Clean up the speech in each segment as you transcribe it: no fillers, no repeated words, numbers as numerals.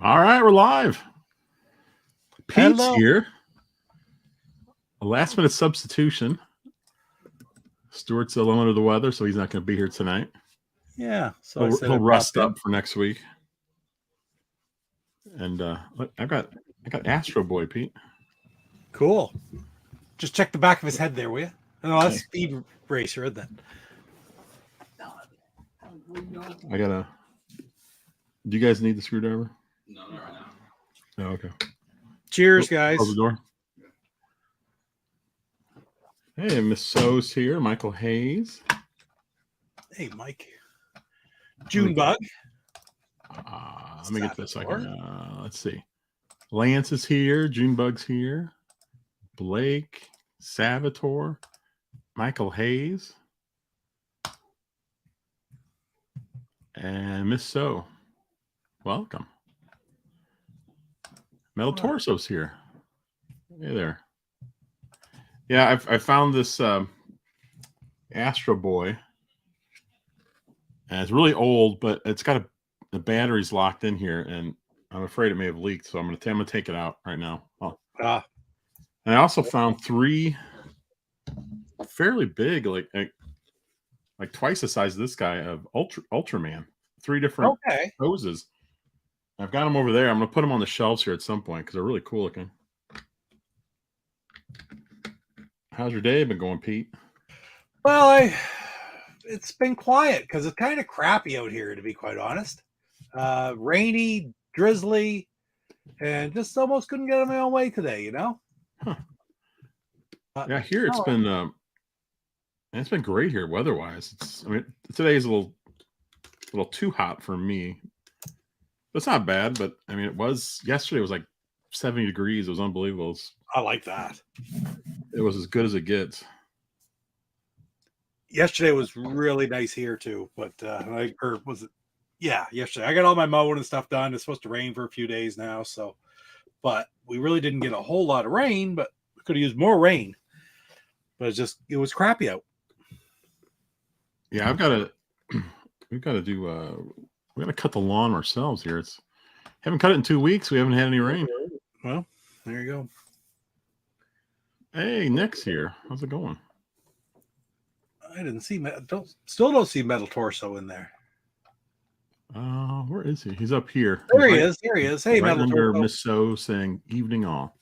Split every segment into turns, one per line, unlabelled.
All right, we're live. Pete's
Hello.
here. A last minute substitution. Stuart's a little under the weather, so he's not going to be here tonight.
Yeah, so
he'll rest up for next week. And look, I got Astro Boy, Pete.
Cool. Just check the back of his head there, will you? No, that's Speed Racer, isn't it?
I gotta. Do you guys need the screwdriver?
No, not right now.
Oh, okay.
Cheers, guys.
Close the door. Hey, Miss So's here. Michael Hayes.
Hey, Mike. Junebug.
Let me get this. Let's see. Lance is here. Junebug's here. Blake, Salvatore, Michael Hayes, and Miss So. Welcome. Metal Torso's here. Hey there. Yeah, I found this Astro Boy. And it's really old, but it's got the battery's locked in here, and I'm afraid it may have leaked. So I'm gonna take it out right now. And I also found 3 fairly big, like twice the size of this guy, of Ultraman. 3 different poses. I've got them over there. I'm gonna put them on the shelves here at some point because they're really cool looking. How's your day been going, Pete?
Well, it's been quiet because it's kind of crappy out here, to be quite honest. Rainy, drizzly, and just almost couldn't get on my own way today, you know?
Huh. Yeah, here it's been great here weather-wise. Today is a little too hot for me. It's not bad, but I mean, yesterday was like 70 degrees. It was unbelievable.
I like that.
It was as good as it gets.
Yesterday was really nice here too, but yesterday I got all my mowing and stuff done. It's supposed to rain for a few days now, but we really didn't get a whole lot of rain, but we could have used more rain. But it was crappy out.
Yeah, we got to cut the lawn ourselves here. Haven't cut it in 2 weeks. We haven't had any rain.
Well, there you go.
Hey, Nick's here. How's it going?
I didn't see still don't see Metal Torso in there.
Where is he? He's up here.
There he is. There he is. Hey,
right
Metal
under
Torso.
Miss So saying evening all.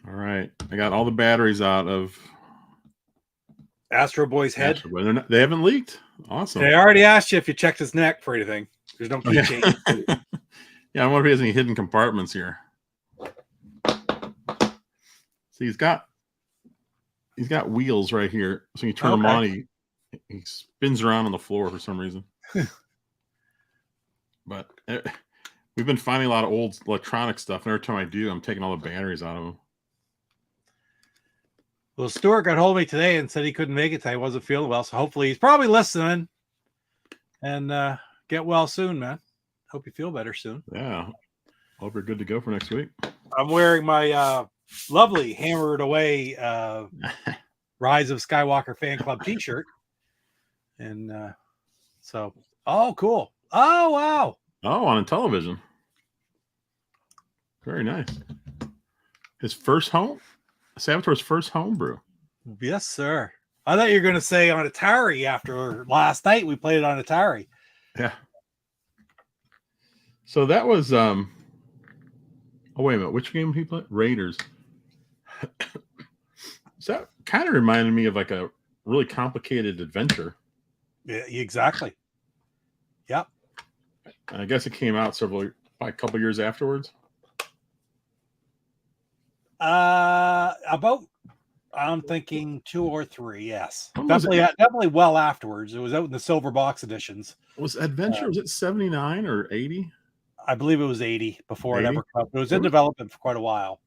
All right, I got all the batteries out of
Astro Boy's head.
They haven't leaked. Awesome.
They already asked you if you checked his neck for anything. There's no keychain.
Yeah, I wonder if he has any hidden compartments here. See, he's got wheels right here. So you turn them on, he spins around on the floor for some reason. But we've been finding a lot of old electronic stuff. And every time I do, I'm taking all the batteries out of them.
Well, Stuart got hold of me today and said he couldn't make it today. He wasn't feeling well. So hopefully he's probably listening. And get well soon, man. Hope you feel better soon.
Yeah. Hope you're good to go for next week.
I'm wearing my lovely hammered away Rise of Skywalker fan club t-shirt. And cool. Oh, wow.
Oh, on television. Very nice. His first home? Salvatore's first homebrew.
Yes, sir. I thought you were going to say on Atari after last night. We played it on Atari.
Yeah. So that was oh wait a minute, which game did he play? Raiders. So that kind of reminded me of like a really complicated adventure.
Yeah, exactly. Yep.
I guess it came out probably a couple years afterwards.
About I'm thinking 2 or 3. Yes, definitely well afterwards. It was out in the silver box editions.
Was Adventure? Was it 79 or 80?
I believe it was 80 before 80? It ever came. It was in development for quite a while.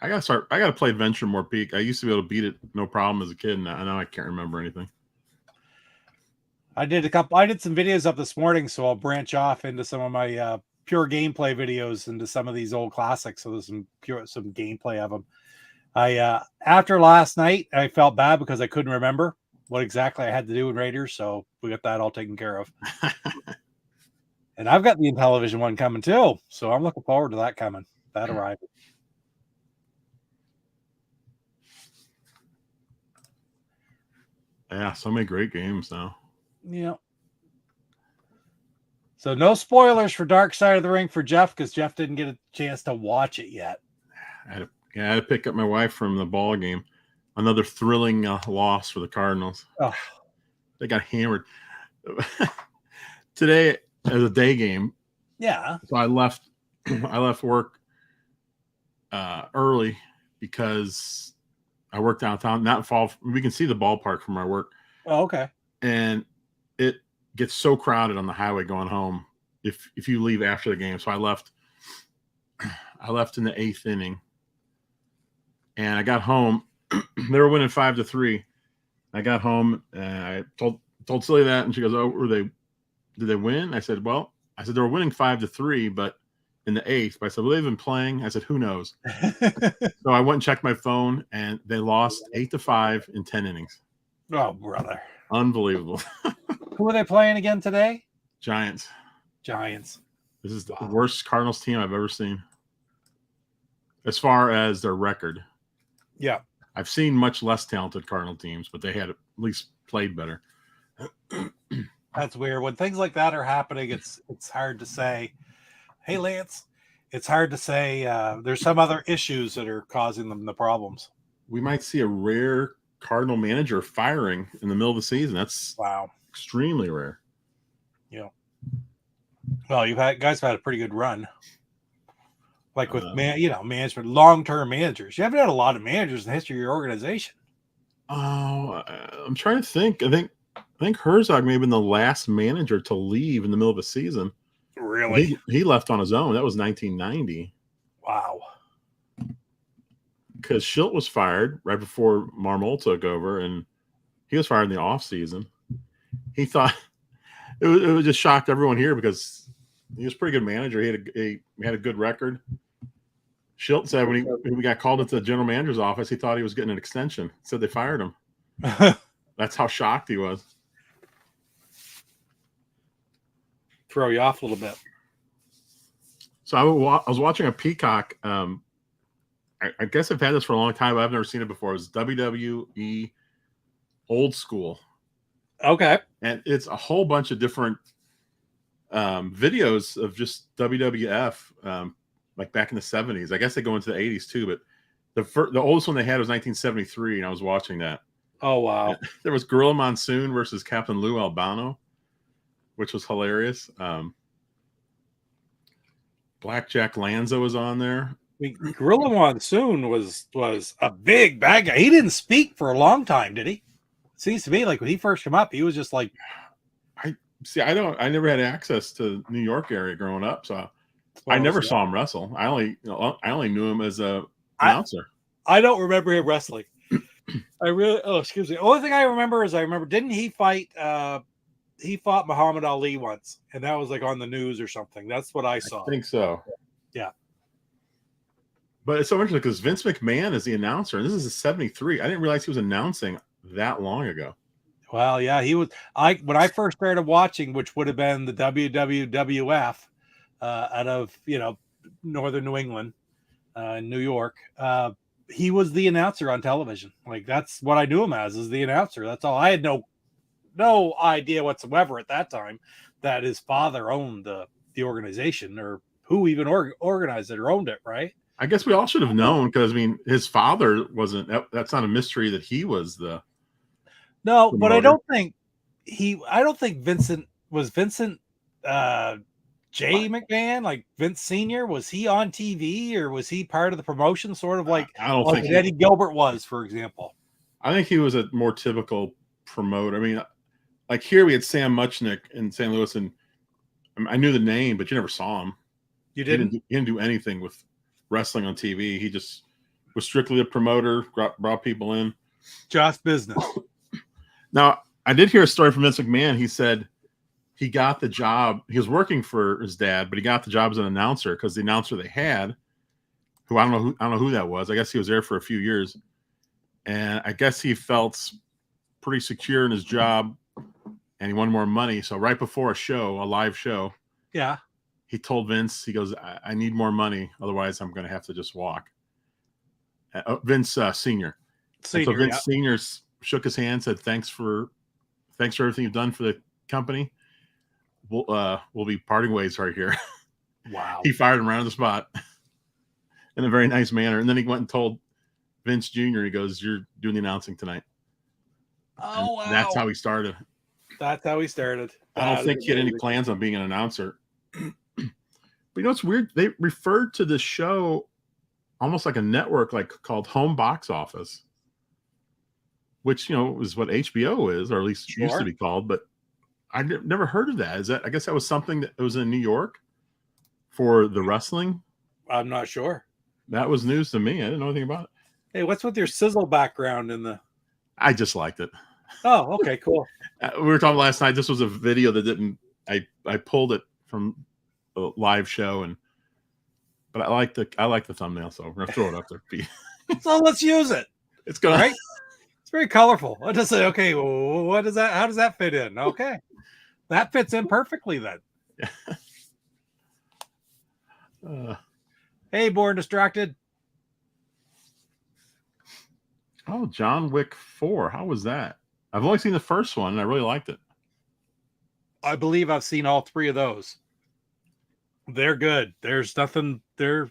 I gotta play Adventure more peak. I used to be able to beat it no problem as a kid, and now I can't remember anything.
I did some videos up this morning, so I'll branch off into some of my pure gameplay videos into some of these old classics. So there's some gameplay of them. After last night, I felt bad because I couldn't remember. what exactly I had to do with Raiders, so we got that all taken care of. And I've got the Intellivision one coming too, so I'm looking forward to that coming. That arriving.
Yeah, so many great games now.
Yeah. So no spoilers for Dark Side of the Ring for Jeff, because Jeff didn't get a chance to watch it yet.
I had to pick up my wife from the ball game. Another thrilling loss for the Cardinals.
Oh.
They got hammered. Today is a day game.
Yeah.
So I left work early because I work downtown. Not fall. We can see the ballpark from our work.
Oh, okay.
And it gets so crowded on the highway going home if you leave after the game. So I left in the 8th inning. And I got home. They were winning 5-3. I got home and I told Silly that, and she goes, "Oh, did they win?" I said, they were winning 5-3, but in the 8th. But I said, "Well, they've been playing." I said, "Who knows?" So I went and checked my phone, and they lost 8-5 in 10 innings.
Oh, brother!
Unbelievable.
Who are they playing again today?
Giants.
This
is the worst Cardinals team I've ever seen, as far as their record.
Yeah.
I've seen much less talented Cardinal teams, but they had at least played better.
That's weird. When things like that are happening, it's hard to say, hey, Lance, it's hard to say there's some other issues that are causing them the problems.
We might see a rare Cardinal manager firing in the middle of the season. That's extremely rare.
Yeah. Well, guys have had a pretty good run. Like with management, long-term managers. You haven't had a lot of managers in the history of your organization.
Oh, I'm trying to think. I think Herzog may have been the last manager to leave in the middle of a season.
Really?
He left on his own. That was 1990.
Wow.
Because Schilt was fired right before Marmol took over, and he was fired in the offseason. He thought it was just shocked everyone here because he was a pretty good manager. He had a good record. Schilt said when he got called into the general manager's office, he thought he was getting an extension. Said they fired him. That's how shocked he was.
Throw you off a little bit.
So I was watching a Peacock. I guess I've had this for a long time, but I've never seen it before. It was WWE Old School.
Okay.
And it's a whole bunch of different videos of just WWF, like back in the 70s. I guess they go into the 80s too, but the oldest one they had was 1973, and I was watching that.
Oh, wow.
There was Gorilla Monsoon versus Captain Lou Albano, which was hilarious. Blackjack Lanza was on there.
Gorilla Monsoon was a big bad guy. He didn't speak for a long time, did he? Seems to me like when he first came up, he was just like,
I never had access to New York area growing up, so I never saw him wrestle. I only knew him as a announcer.
I don't remember him wrestling. Excuse me. The only thing I remember is didn't he fight he fought Muhammad Ali once, and that was like on the news or something. That's what I saw.
I think so.
Yeah.
But it's so interesting because Vince McMahon is the announcer, and this is a 73. I didn't realize he was announcing that long ago.
Well, yeah, he was. When I first started watching, which would have been the WWF out of northern New England, New York. He was the announcer on television. Like that's what I knew him as, is the announcer. That's all. I had no idea whatsoever at that time that his father owned the organization, or who even organized it or owned it. Right.
I guess we all should have known because his father wasn't. That's not a mystery that he was the.
No, but I don't think Vincent J. McMahon, like Vince Sr. Was he on TV or was he part of the promotion? Sort of like
I don't think
Eddie Gilbert was, for example.
I think he was a more typical promoter. I mean, like here we had Sam Muchnick in St. Louis, and I knew the name, but you never saw him.
You didn't?
He didn't do anything with wrestling on TV. He just was strictly a promoter, brought people in.
Just business.
Now, I did hear a story from Vince McMahon. He said he got the job. He was working for his dad, but he got the job as an announcer because the announcer they had, who I don't know who that was. I guess he was there for a few years, and I guess he felt pretty secure in his job, and he wanted more money. So right before a live show,
Yeah.
he told Vince, he goes, I need more money. Otherwise, I'm going to have to just walk. Vince Sr. So Vince Sr. shook his hand, said, thanks for everything you've done for the company. We'll be parting ways right here.
Wow.
He fired him right on the spot in a very nice manner. And then he went and told Vince Jr., he goes, you're doing the announcing tonight.
Oh, wow.
That's how he started.
That's how he started.
I don't think he had any plans on being an announcer. But you know what's weird? They referred to this show almost like a network, like called Home Box Office, which, you know, is what HBO is, or at least used to be called. But I never heard of that. I guess that was something that was in New York for the wrestling.
I'm not sure.
That was news to me. I didn't know anything about it.
Hey, what's with your sizzle background in the?
I just liked it.
Oh, okay, cool.
We were talking last night. This was a video that didn't. I pulled it from a live show, but I like the thumbnail, so we're gonna throw it up there.
So let's use it.
It's gonna.
Right? It's very colorful. I just say, okay, well, what is that? How does that fit in? Okay, that fits in perfectly then. Hey, Born Distracted.
Oh, John Wick 4. How was that? I've only seen the first one, and I really liked it.
I believe I've seen all three of those. They're good. There's nothing. They're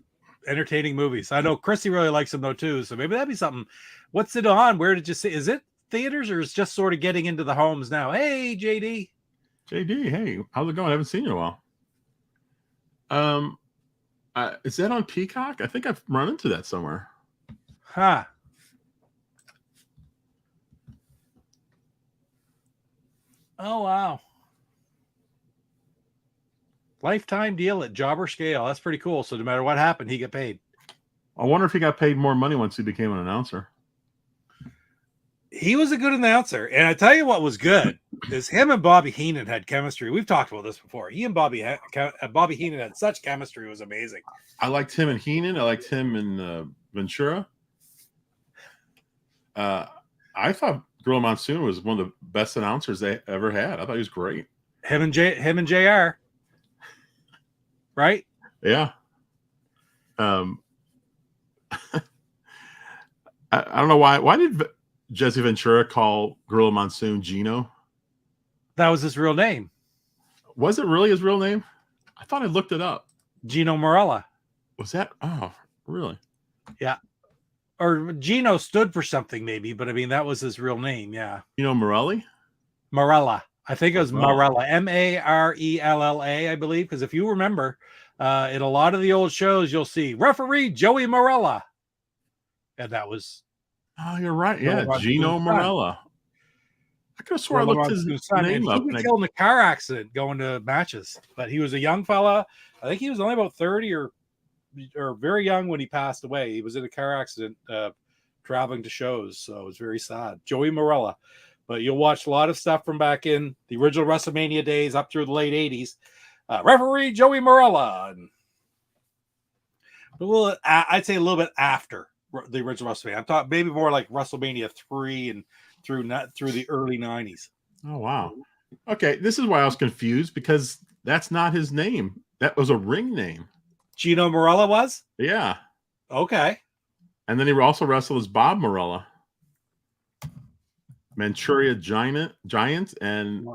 entertaining movies. I know Chrissy really likes them though too. So maybe that'd be something. What's it on? Where did you see? Is it theaters or is it just sort of getting into the homes now? Hey, JD.
JD, hey, how's it going? I haven't seen you in a while. Is that on Peacock? I think I've run into that somewhere.
Huh. Oh, wow. Lifetime deal at jobber scale. That's pretty cool. So no matter what happened, he get paid.
I wonder if he got paid more money once he became an announcer.
He was a good announcer. And I tell you what was good is him and Bobby Heenan had chemistry. We've talked about this before. He and Bobby Heenan had such chemistry. It was amazing.
I liked him and Heenan. I liked him and Ventura. I thought Gorilla Monsoon was one of the best announcers they ever had. I thought he was great.
Him and JR. Right?
Yeah. I don't know why. Why did Jesse Ventura call Gorilla Monsoon Gino?
That was his real name.
Was it really his real name? I thought I looked it up.
Gino Morella.
Was that? Oh, really?
Yeah. Or Gino stood for something maybe, but I mean, that was his real name. Yeah.
Gino Morelli?
Morella. I think it was Morella. Marella, I believe. Because if you remember, in a lot of the old shows, you'll see referee Joey Morella. And that was.
Oh, you're right. Yeah. Gino Morella. I could have swore I looked his name up.
He was killed in a car accident going to matches. But he was a young fella. I think he was only about 30 or very young when he passed away. He was in a car accident traveling to shows. So it was very sad. Joey Morella. But you'll watch a lot of stuff from back in the original WrestleMania days up through the late 80s. Referee Joey Morella. Well, I'd say a little bit after the original WrestleMania. I'm talking maybe more like WrestleMania 3 and through the early 90s.
Oh, wow. Okay, this is why I was confused, because that's not his name. That was a ring name.
Gino Morella was?
Yeah.
Okay.
And then he also wrestled as Bob Morella. Manchuria Giant and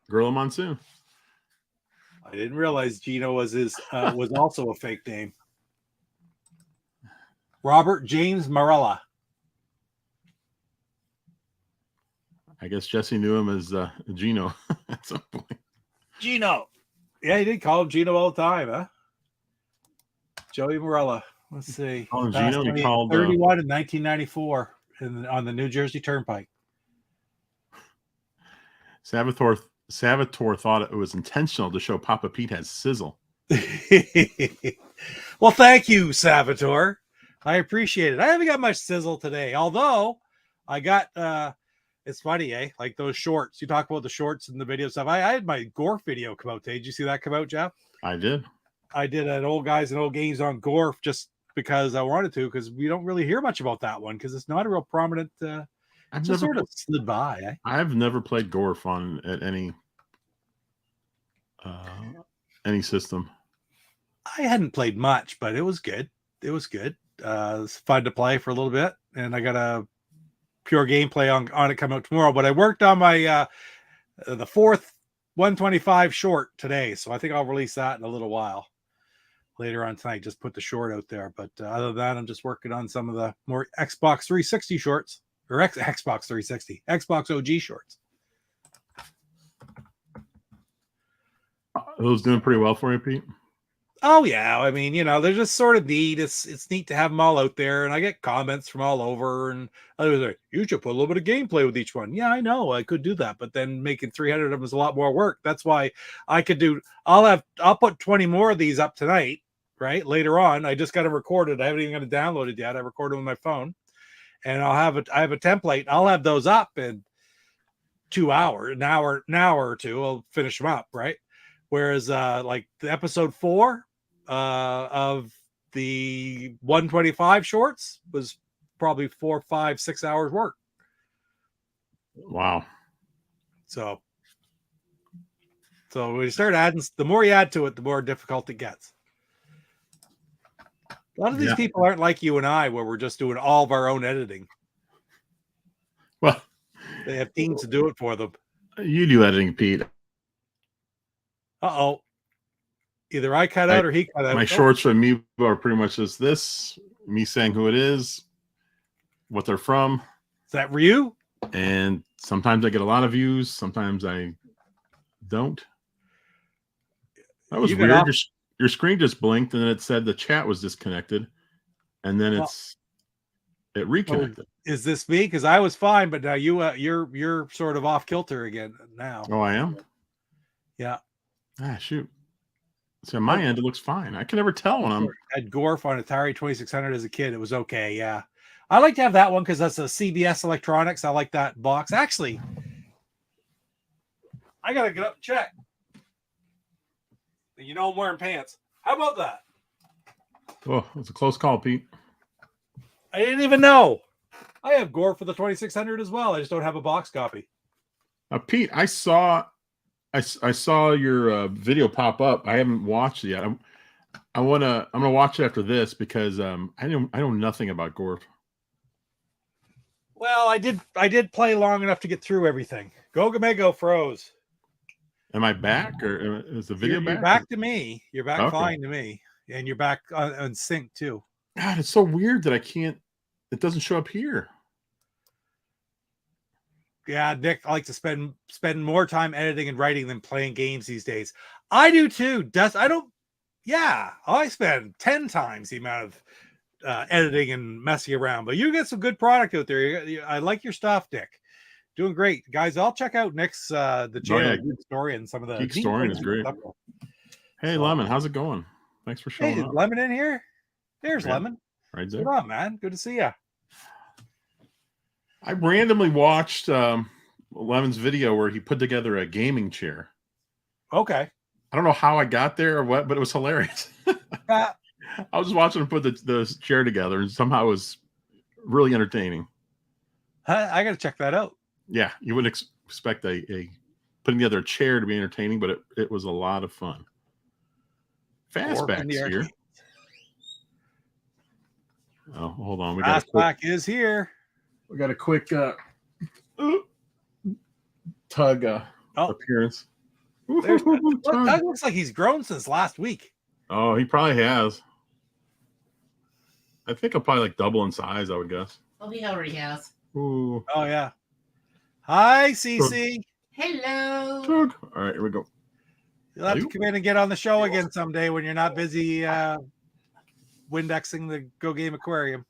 Gorilla Monsoon.
I didn't realize Gino was was also a fake name. Robert James Morella.
I guess Jesse knew him as Gino at some point.
Gino. Yeah, he did call him Gino all the time, huh? Joey Morella. Let's see.
Oh, Gino, he called
31 in 1994 on the New Jersey Turnpike.
Salvatore thought it was intentional to show Papa Pete has sizzle.
Well, thank you, Salvatore. I appreciate it. I haven't got much sizzle today, although I got it's funny, eh? Like those shorts. You talk about the shorts and the video stuff. I had my Gorf video come out today. Did you see that come out, Jeff?
I did.
I did an old guys and old games on Gorf just because I wanted to, because we don't really hear much about that one because it's not a real prominent
I've
just
never
sort of slid by. Eh?
I've never played Gorf on at any system.
I hadn't played much, but it was good. It was good. It's fun to play for a little bit, and I got a pure gameplay on it come out tomorrow. But I worked on my the fourth 125 short today, so I think I'll release that in a little while later on tonight. Just put the short out there, but other than that, I'm just working on some of the more Xbox 360 shorts or Xbox 360, Xbox OG shorts.
Those doing pretty well for you, Pete?
Oh yeah, I mean, they're just sort of neat. It's neat to have them all out there, and I get comments from all over, and others are, you should put a little bit of gameplay with each one. Yeah, I know, I could do that, but then making 300 of them is a lot more work. That's why I could do. I'll put 20 more of these up tonight, right later on. I just got to record it. I haven't even got to download it yet. I recorded with my phone, and I have a template. I'll have those up in 2 hours, an hour or two. I'll finish them up, right? Whereas like the episode 4 of the 125 shorts was probably 4, 5, 6 hours work.
Wow.
So when you start adding, the more you add to it, the more difficult it gets. A lot of these people aren't like you and I, where we're just doing all of our own editing.
Well,
they have teams to do it for them.
You do editing, Pete.
Uh-oh. Either I cut out or he cut out.
My shorts from me are pretty much just this, me saying who it is, what they're from.
Is that Ryu?
And sometimes I get a lot of views. Sometimes I don't. That was weird. Your screen just blinked and then it said the chat was disconnected. And then it reconnected.
Is this me? Because I was fine, but now you're sort of off kilter again now.
Oh, I am?
Yeah.
Ah, shoot. See, on my end, it looks fine. I can never tell when I'm...
I had Gorf on Atari 2600 as a kid. It was okay, yeah. I like to have that one because that's a CBS Electronics. I like that box. Actually, I got to get up and check. You know I'm wearing pants. How about that?
Oh, it's a close call, Pete.
I didn't even know. I have Gorf for the 2600 as well. I just don't have a box copy.
Pete, I saw your video pop up. I haven't watched it yet. I'm gonna watch it after this because I know nothing about Gorf.
Well, I did play long enough to get through everything. GoGameGo froze.
Am I back or is the video back?
You're back to me. You're back fine to me, and you're back on sync too.
God, it's so weird that I can't. It doesn't show up here.
Yeah, Nick, I like to spend more time editing and writing than playing games these days. I do too. I spend 10 times the amount of editing and messing around. But you get some good product out there. I like your stuff, Nick. Doing great, guys. I'll check out Nick's the channel GeekStorian. Some of the
GeekStorian is great. Hey, Lemon, how's it going? Thanks for showing up.
Lemon in here. There's Lemon.
Right there.
Good on, man. Good to see you.
I randomly watched Lemon's video where he put together a gaming chair.
Okay.
I don't know how I got there or what, but it was hilarious. I was just watching him put the chair together, and somehow it was really entertaining.
I got to check that out.
Yeah, you wouldn't expect a putting together a chair to be entertaining, but it was a lot of fun. Fastback's here. Oh, hold on.
Fastback is here.
We got a quick Tug appearance.
Tug looks like he's grown since last week.
Oh, he probably has. I think he'll probably like double in size, I would guess.
Oh, he already has.
Ooh.
Oh, yeah. Hi, CC.
Hello.
Tug. All right, here we go.
You'll have to come in and get on the show again someday when you're not busy Windexing the Go Game Aquarium.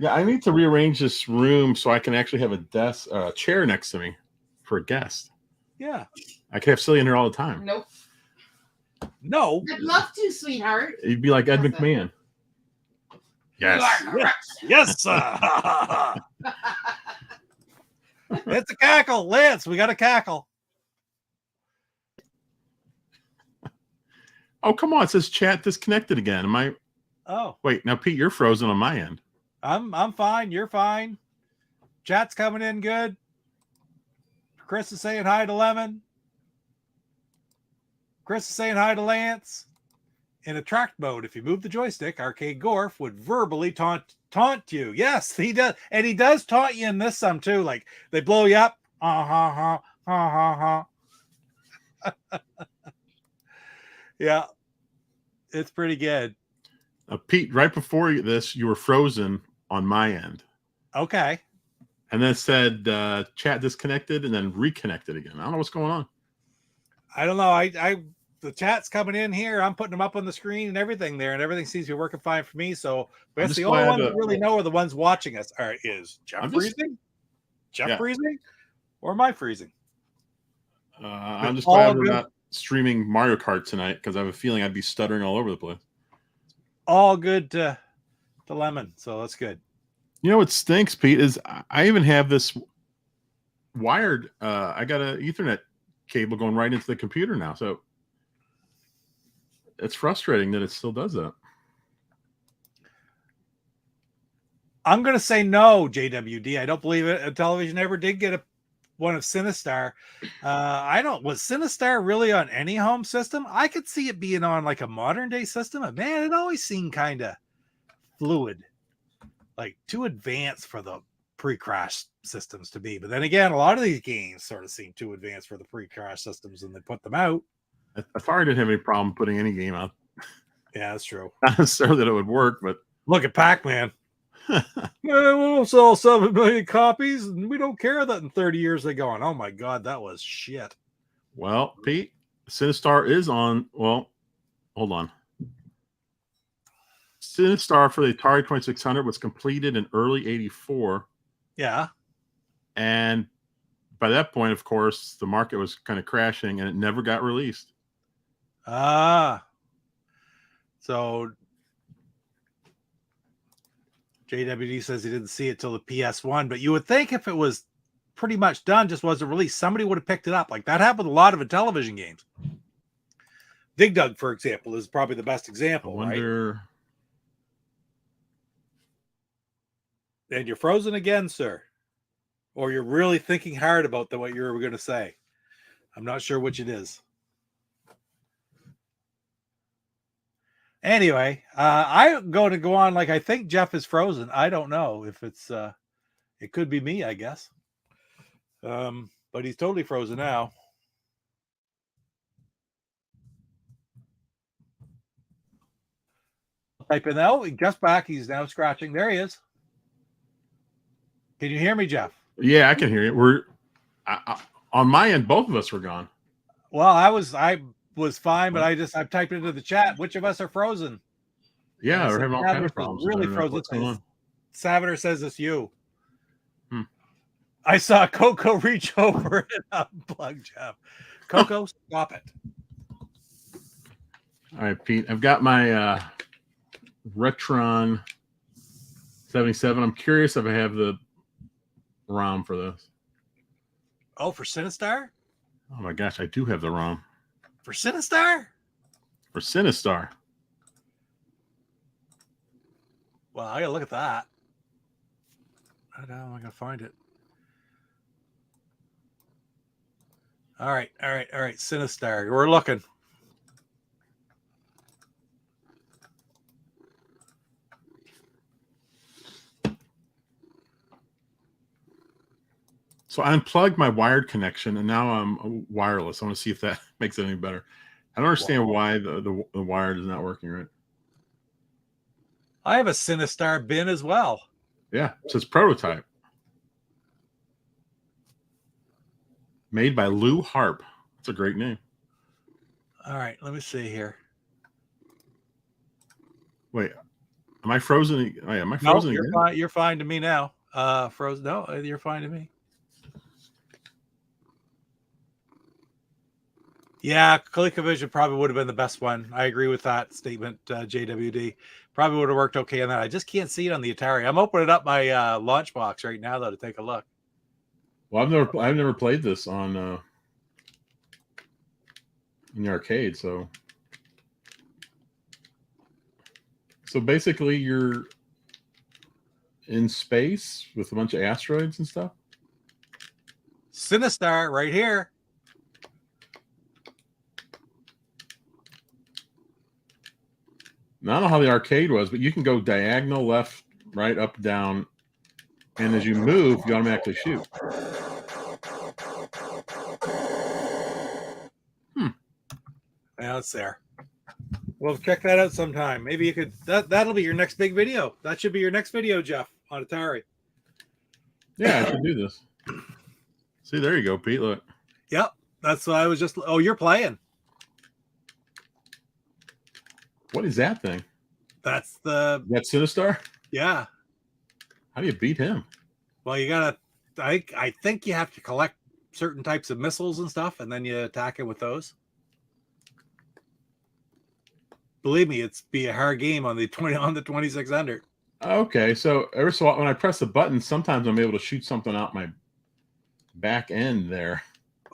Yeah, I need to rearrange this room so I can actually have a chair next to me for a guest.
Yeah.
I could have Cillian here all the time.
Nope.
No.
I'd love to, sweetheart.
You'd be like Ed McMahon. Yes.
Yes. It's a cackle. Lance, we got a cackle.
Oh, come on. It says chat disconnected again. Am I?
Oh.
Wait, now, Pete, you're frozen on my end.
I'm fine. You're fine. Chat's coming in good. Chris is saying hi to Lemon. Chris is saying hi to Lance. In attract mode, if you move the joystick, Arcade Gorf would verbally taunt you. Yes, he does. And he does taunt you in this some too. Like they blow you up. Yeah. It's pretty good.
Pete, right before this, you were frozen on my end.
Okay.
And then it said chat disconnected and then reconnected again. I don't know what's going on.
I don't know. The chat's coming in here. I'm putting them up on the screen and everything there, and everything seems to be working fine for me. So I guess the only ones that really know are the ones watching us. Is Jeff freezing? Jeff freezing? Or am I freezing?
I'm just glad we're not streaming Mario Kart tonight because I have a feeling I'd be stuttering all over the place.
All good to Lemon, so that's good.
You know what stinks, Pete, is I even have this wired. I got an Ethernet cable going right into the computer now, so it's frustrating that it still does that.
I'm going to say no, JWD. I don't believe it. Television ever did get one of Sinistar. Was Sinistar really on any home system? I could see it being on like a modern day system, but man, it always seemed kind of fluid, like too advanced for the pre-crash systems to be. But then again, a lot of these games sort of seem too advanced for the pre-crash systems, and they put them out.
Atari didn't have any problem putting any game out.
Yeah, that's true.
Not necessarily that it would work, but
look at Pac-Man. We'll sell 7 million copies, and we don't care that in 30 years they're going, oh my god, that was shit.
Well, Pete, Sinistar is on. Well, hold on. Sinistar for the Atari 2600 was completed in early '84.
Yeah.
And by that point, of course, the market was kind of crashing and it never got released.
So JWD says he didn't see it till the PS1, but you would think if it was pretty much done, just wasn't released, somebody would have picked it up. Like that happened a lot of television games. Dig Dug, for example, is probably the best example. I wonder. Right? And you're frozen again, sir. Or you're really thinking hard about what you were going to say. I'm not sure which it is. Anyway, I'm going to go on like I think Jeff is frozen. I don't know if it's it could be me, I guess. But he's totally frozen now. Type in now. Jeff's back. He's now scratching. There he is. Can you hear me, Jeff?
Yeah, I can hear you. We're on my end. Both of us were gone.
Well, I was fine, but I've typed into the chat. Which of us are frozen?
Yeah, we're having all kinds of problems.
Really frozen. Saviter says it's you. I saw Coco reach over and unplug Jeff. Coco, stop it.
All right, Pete. I've got my Retron 77. I'm curious if I have the ROM for this.
Oh, for Sinistar?
Oh my gosh, I do have the ROM.
For Sinistar?
For Sinistar.
Well, I gotta look at that. I don't know. I'm gonna find it. All right. Sinistar. We're looking.
So I unplugged my wired connection, and now I'm wireless. I want to see if that makes it any better. I don't understand why the wired is not working right.
I have a Sinistar bin as well.
Yeah, it says prototype. Made by Lou Harp. That's a great name.
All right, let me see here.
Wait, am I frozen? Oh, yeah, am I frozen?
You're fine. You're fine to me now. Frozen. No, you're fine to me. Yeah, ColecoVision probably would have been the best one. I agree with that statement, JWD. Probably would have worked okay on that. I just can't see it on the Atari. I'm opening up my launch box right now, though, to take a look.
Well, I've never played this on in the arcade, so in space with a bunch of asteroids and stuff.
Sinistar right here.
Now, I don't know how the arcade was, but you can go diagonal, left, right, up, down, and as you move, you automatically shoot.
Yeah, it's there. Well, check that out sometime. Maybe you could. That'll be your next big video. That should be your next video, Jeff, on Atari.
Yeah, I should do this. See, there you go, Pete. Look.
Yep, that's what I was just. Oh, you're playing.
What is that thing?
That's the.
That Sinistar?
Yeah.
How do you beat him?
Well, you gotta. I think you have to collect certain types of missiles and stuff, and then you attack it with those. Believe me, it's be a hard game on the 2600.
Okay, so every so often when I press the button, sometimes I'm able to shoot something out my back end there.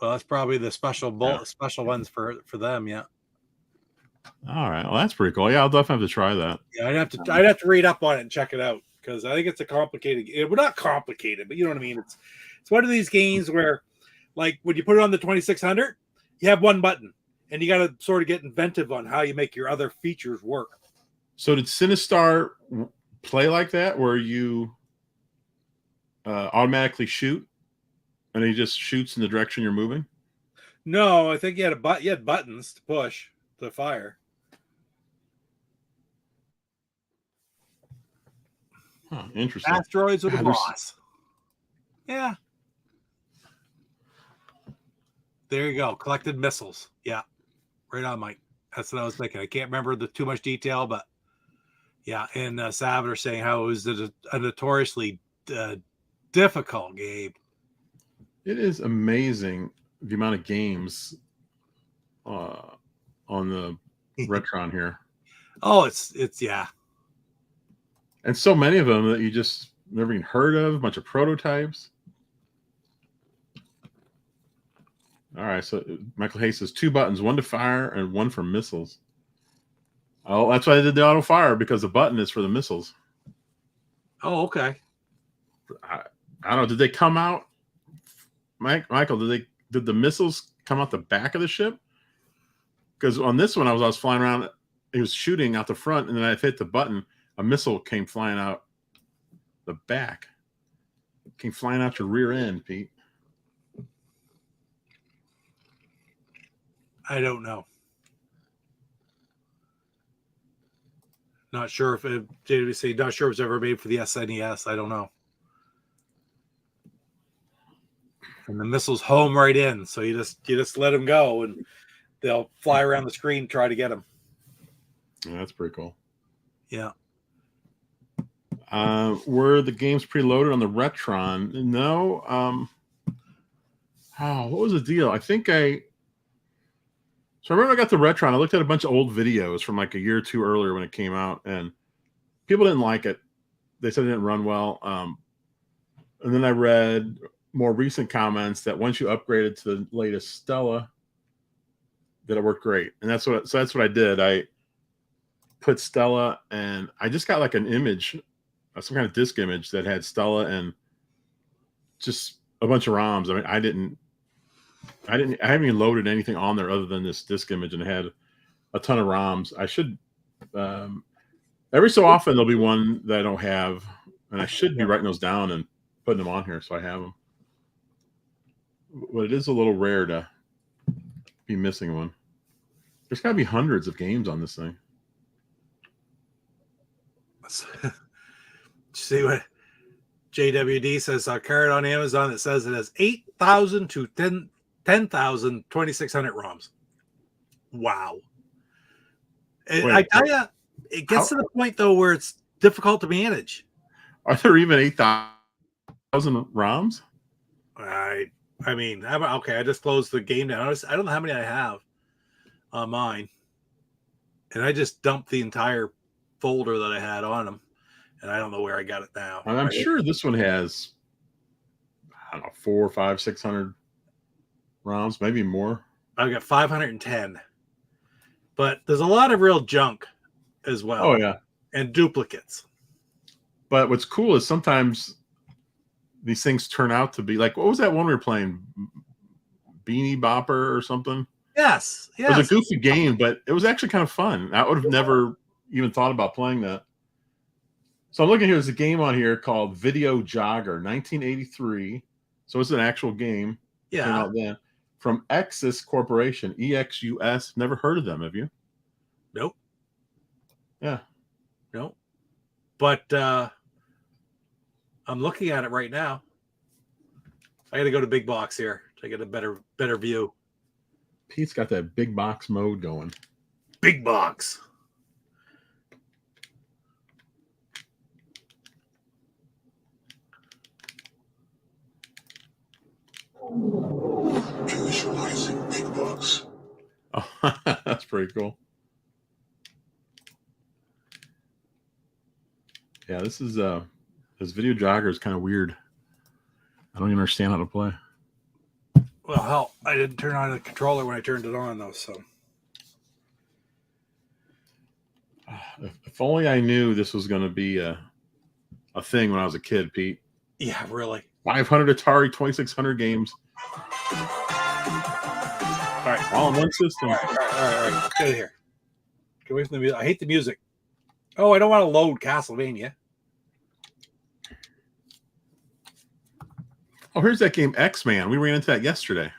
Well, that's probably the special special ones for them. Yeah.
All right, well that's pretty cool. Yeah, I'll definitely have to try that.
Yeah, I'd have to read up on it and check it out because I think it's a complicated. Well, not complicated, but you know what I mean. It's one of these games where, like, when you put it on the 2600, you have one button, and you got to sort of get inventive on how you make your other features work.
So did Sinistar play like that, where you automatically shoot, and he just shoots in the direction you're moving?
No, I think you had buttons to push to fire.
Huh, interesting.
Asteroids with a boss. Yeah. There you go. Collected missiles. Yeah. Right on, Mike. That's what I was thinking. I can't remember too much detail, but yeah. And Saviter saying how it was a notoriously difficult game.
It is amazing the amount of games on the Retron here.
Oh, it's yeah.
And so many of them that you just never even heard of, a bunch of prototypes. All right, so Michael Hayes says 2 buttons, one to fire and one for missiles. Oh, that's why I did the auto fire, because the button is for the missiles.
Oh, okay.
I don't know. Did they come out, Michael? Did the missiles come out the back of the ship? Because on this one, I was flying around. It was shooting out the front, and then I hit the button. A missile came flying out the back. It came flying out your rear end, Pete.
I don't know. Not sure if JWC. Not sure if it's ever made for the SNES. I don't know. And the missiles home right in, so you just let them go, and they'll fly around the screen and try to get them.
Yeah, that's pretty cool.
Yeah.
Were the games preloaded on the Retron? No. What was the deal? I remember I got the Retron. I looked at a bunch of old videos from like a year or two earlier when it came out, and people didn't like it. They said it didn't run well. And then I read more recent comments that once you upgraded to the latest Stella, that it worked great. And that's what I did. I put Stella, and I just got like an image, some kind of disk image that had Stella and just a bunch of ROMs. I mean, I haven't even loaded anything on there other than this disk image, and it had a ton of ROMs. I should, every so often there'll be one that I don't have, and I should be writing those down and putting them on here so I have them. But it is a little rare to be missing one. There's got to be hundreds of games on this thing.
See what JWD says? A card on Amazon that says it has 8,000 to 10,000 2600 ROMs. Wow. I tell you, it gets to the point though where it's difficult to manage.
Are there even 8,000 ROMs?
I mean, okay. I just closed the game down. I don't know how many I have on mine, and I just dumped the entire folder that I had on them, and I don't know where I got it now.
And I'm sure this one has, I don't know, 400, 500, 600 ROMs, maybe more.
I've got 510, but there's a lot of real junk as well.
Oh yeah,
and duplicates.
But what's cool is sometimes these things turn out to be like, what was that one we were playing? Beanie Bopper or something?
Yes.
It was a goofy game, but it was actually kind of fun. I would have never even thought about playing that. So I'm looking here. There's a game on here called Video Jogger, 1983. So it's an actual game.
Yeah.
Came out then. From Exus Corporation, EXUS. Never heard of them, have you?
Nope.
Yeah.
Nope. But I'm looking at it right now. I got to go to big box here to get a better view.
Pete's got that big box mode going.
Big box.
Visualizing big box.
Oh, that's pretty cool. Yeah, this Video Jogger is kind of weird. I don't even understand how to play.
Well, hell, I didn't turn on the controller when I turned it on, though. So,
if only I knew this was going to be a thing when I was a kid, Pete.
yeah, really.
500 Atari 2600 games.
All right,
all in one system.
All right. Get it here. Get away from the music. I hate the music. Oh, I don't want to load Castlevania.
Oh, here's that game X-Man. We ran into that yesterday.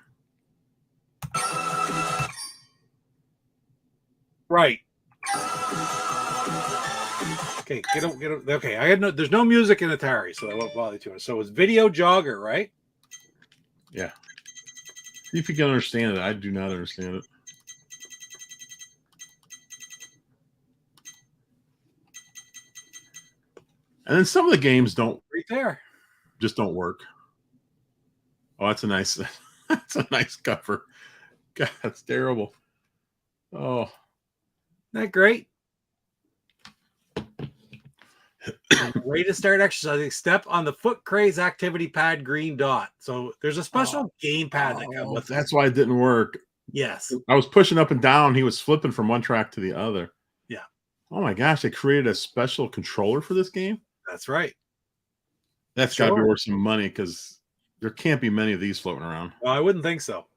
Right. Okay, get it. Okay, there's no music in Atari, so I won't bother you too much. So it's Video Jogger, right?
Yeah. See if you can understand it. I do not understand it. And then some of the games don't
Right there.
Just don't work. Oh, that's a nice cover. God, that's terrible. Oh.
Isn't that great? Way to start exercising. Step on the foot craze activity pad green dot. So there's a special game pad that comes with
that's why it didn't work.
Yes.
I was pushing up and down. He was flipping from one track to the other.
Yeah.
Oh my gosh, they created a special controller for this game?
That's right.
That's got to be worth some money because there can't be many of these floating around.
Well, I wouldn't think so.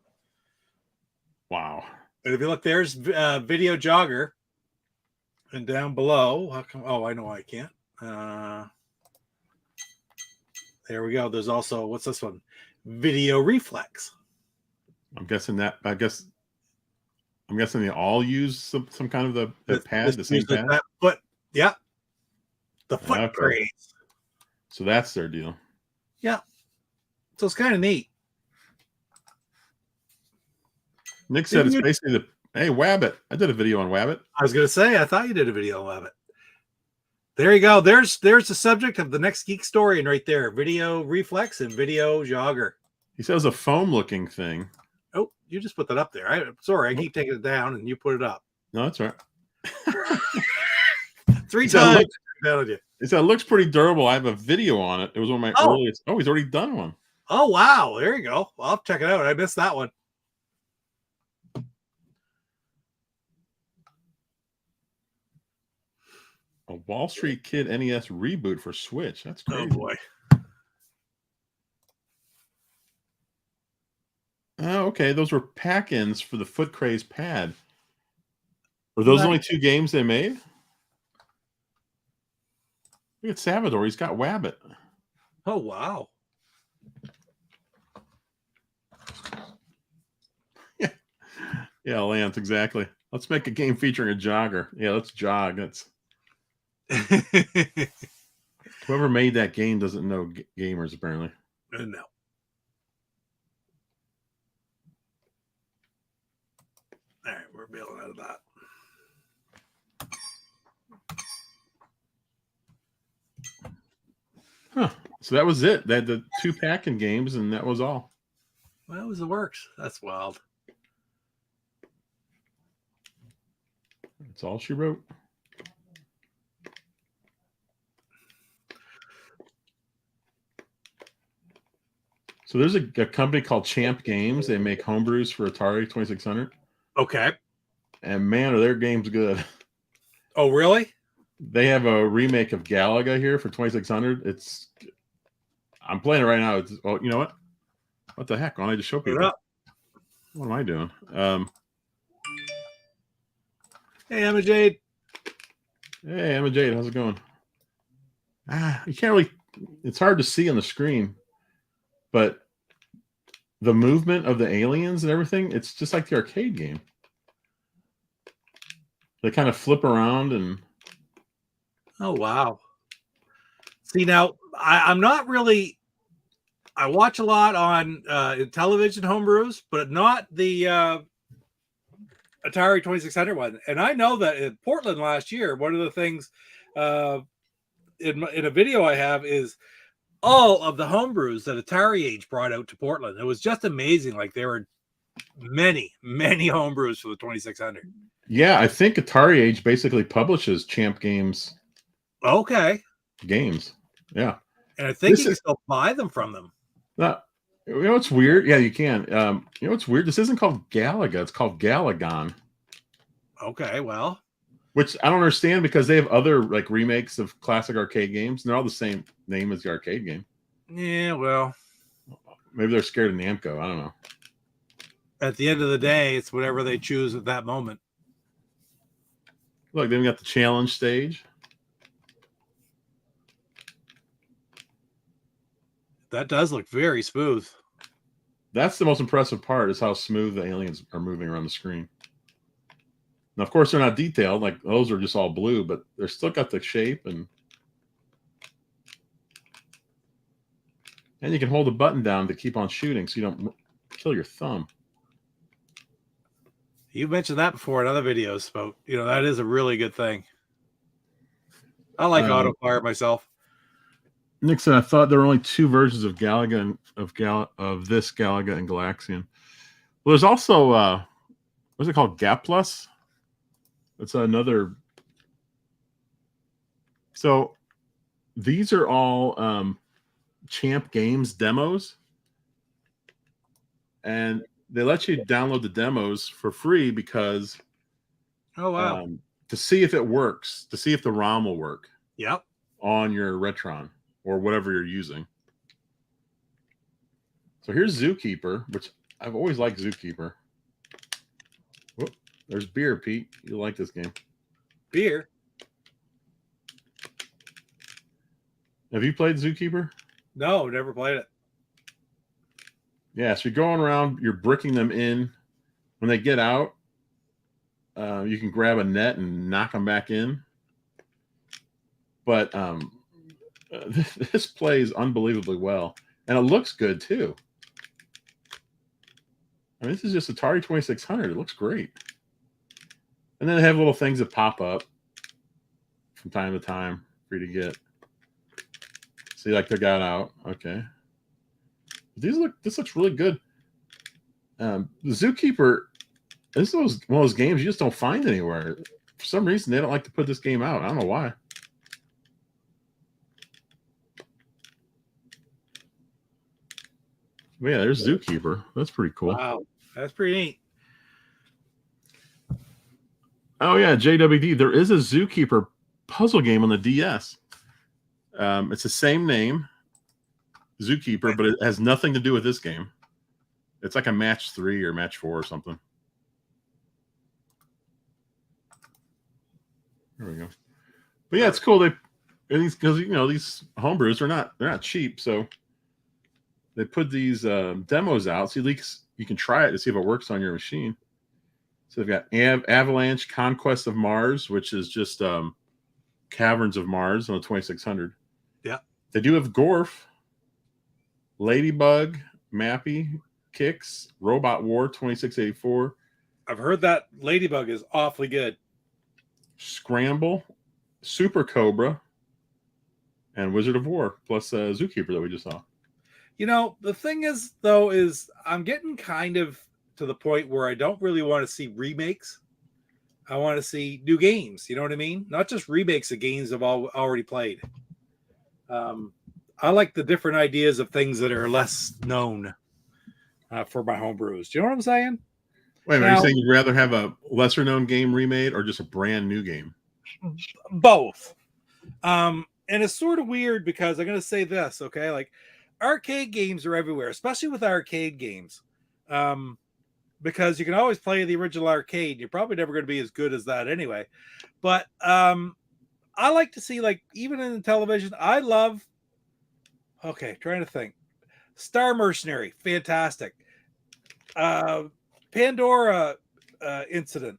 Wow.
But if you look, there's Video Jogger. And down below, how come? Oh, I know I can't. There we go. There's also, what's this one? Video Reflex.
I'm guessing they all use some kind of the pad, the same pad.
That foot, yeah. The foot craze.
So that's their deal.
Yeah. So it's kind of neat.
Nick said it's basically hey, Wabbit. I did a video on Wabbit.
I was going to say, I thought you did a video on Wabbit. There you go. There's the subject of the next GeekStorian right there. Video Reflex and Video Jogger.
He says a foam-looking thing.
Oh, you just put that up there. Sorry, I keep taking it down, and you put it up.
No, that's right.
3 times.
He said it looks pretty durable. I have a video on it. It was one of my earliest. Oh, he's already done one.
Oh, wow. There you go. Well, I'll check it out. I missed that one.
A Wall Street Kid NES reboot for Switch. That's crazy.
Oh, boy.
Oh, okay. Those were pack-ins for the Foot Craze pad. Were those only 2 games they made? Look at Salvador. He's got Wabbit.
Oh, wow.
Yeah, Lance, exactly. Let's make a game featuring a jogger. Yeah, let's jog. That's whoever made that game doesn't know gamers, apparently.
No. All right, we're bailing out of that.
Huh. So that was it. They had the 2 packing games, and that was all.
Well, that was the works. That's wild.
That's all she wrote. So there's a company called Champ Games. They make homebrews for Atari 2600.
Okay.
And man, are their games good.
Oh, really?
They have a remake of Galaga here for 2600. I'm playing it right now. Oh, you know what? What the heck? Why don't I just show
Put it
people?
up.
What am I doing?
Hey, Emma Jade.
Hey, Emma Jade, how's it going? You can't really. It's hard to see on the screen, but the movement of the aliens and everything, it's just like the arcade game. They kind of flip around and.
Oh, wow. See, now, I'm not really. I watch a lot on television homebrews, but not the Atari 2600 one. And I know that in Portland last year, one of the things in a video I have is all of the homebrews that Atari Age brought out to Portland. It was just amazing. Like there were many homebrews for the 2600.
Yeah, I think Atari Age basically publishes Champ Games.
Okay.
Games. Yeah.
And I think you can still buy them from them.
You know what's weird? Yeah, you can. You know what's weird? This isn't called Galaga. It's called Galagon.
Okay, well.
Which I don't understand because they have other like remakes of classic arcade games. And they're all the same name as the arcade game.
Yeah, well.
Maybe they're scared of Namco. I don't know.
At the end of the day, it's whatever they choose at that moment.
Look, they've got the challenge stage.
That does look very smooth.
That's the most impressive part is how smooth the aliens are moving around the screen. Now, of course, they're not detailed. Like those are just all blue, but they're still got the shape and you can hold the button down to keep on shooting so you don't kill your thumb.
You mentioned that before in other videos, but that is a really good thing. I like auto fire myself.
Nixon, I thought there were only two versions of Galaga and of this Galaga and Galaxian. Well, there's also what's it called? Gap Plus. It's another. So these are all Champ Games demos, and they let you download the demos for free because
oh wow,
to see if it works, to see if the ROM will work.
Yep.
On your Retron or whatever you're using. So here's Zookeeper, which I've always liked Zookeeper. Whoop, there's Beer, Pete. You like this game.
Beer?
Have you played Zookeeper?
No, never played it.
Yeah, so you're going around, you're bricking them in. When they get out, you can grab a net and knock them back in. But this plays unbelievably well, and it looks good too. I mean, this is just Atari 2600. It looks great. And then they have little things that pop up from time to time for you to get. See, like they got out. Okay. This looks really good. The Zookeeper, this is one of those games you just don't find anywhere. For some reason, they don't like to put this game out. I don't know why. But yeah, there's Zookeeper. That's pretty cool.
Wow, that's pretty neat.
Oh yeah, JWD. There is a Zookeeper puzzle game on the DS. It's the same name, Zookeeper, but it has nothing to do with this game. It's like a match 3 or match 4 or something. There we go. But yeah, it's cool. Because these homebrews are not cheap, so they put these demos out. So at least you can try it to see if it works on your machine. So they've got Avalanche, Conquest of Mars, which is just Caverns of Mars on the 2600.
Yeah.
They do have Gorf, Ladybug, Mappy, Kicks, Robot War 2684.
I've heard that Ladybug is awfully good.
Scramble, Super Cobra, and Wizard of War, plus Zookeeper that we just saw.
The thing is, though, is I'm getting kind of to the point where I don't really want to see remakes. I want to see new games. You know what I mean? Not just remakes of games I've already played. I like the different ideas of things that are less known for my homebrews. Do you know what I'm saying?
Wait a minute, are you saying you'd rather have a lesser known game remade or just a brand new game?
both. And it's sort of weird because I'm going to say this, okay? Like arcade games are everywhere, especially with arcade games. Because you can always play the original arcade. You're probably never going to be as good as that anyway. But I like to see, like, even in the television, I love, trying to think. Star Mercenary, fantastic. Pandora Incident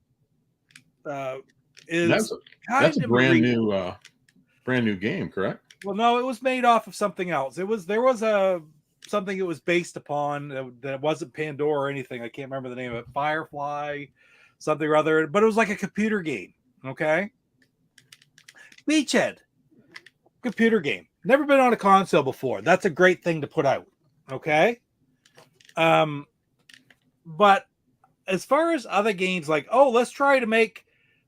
is
that's a brand new game, correct?
Well, no, it was made off of something else. There was something it was based upon that wasn't Pandora or anything. I can't remember the name of it. Firefly, something or other, but it was like a computer game. Okay. Beachhead, computer game. Never been on a console before. That's a great thing to put out. Okay. But as far as other games, like, let's try to make,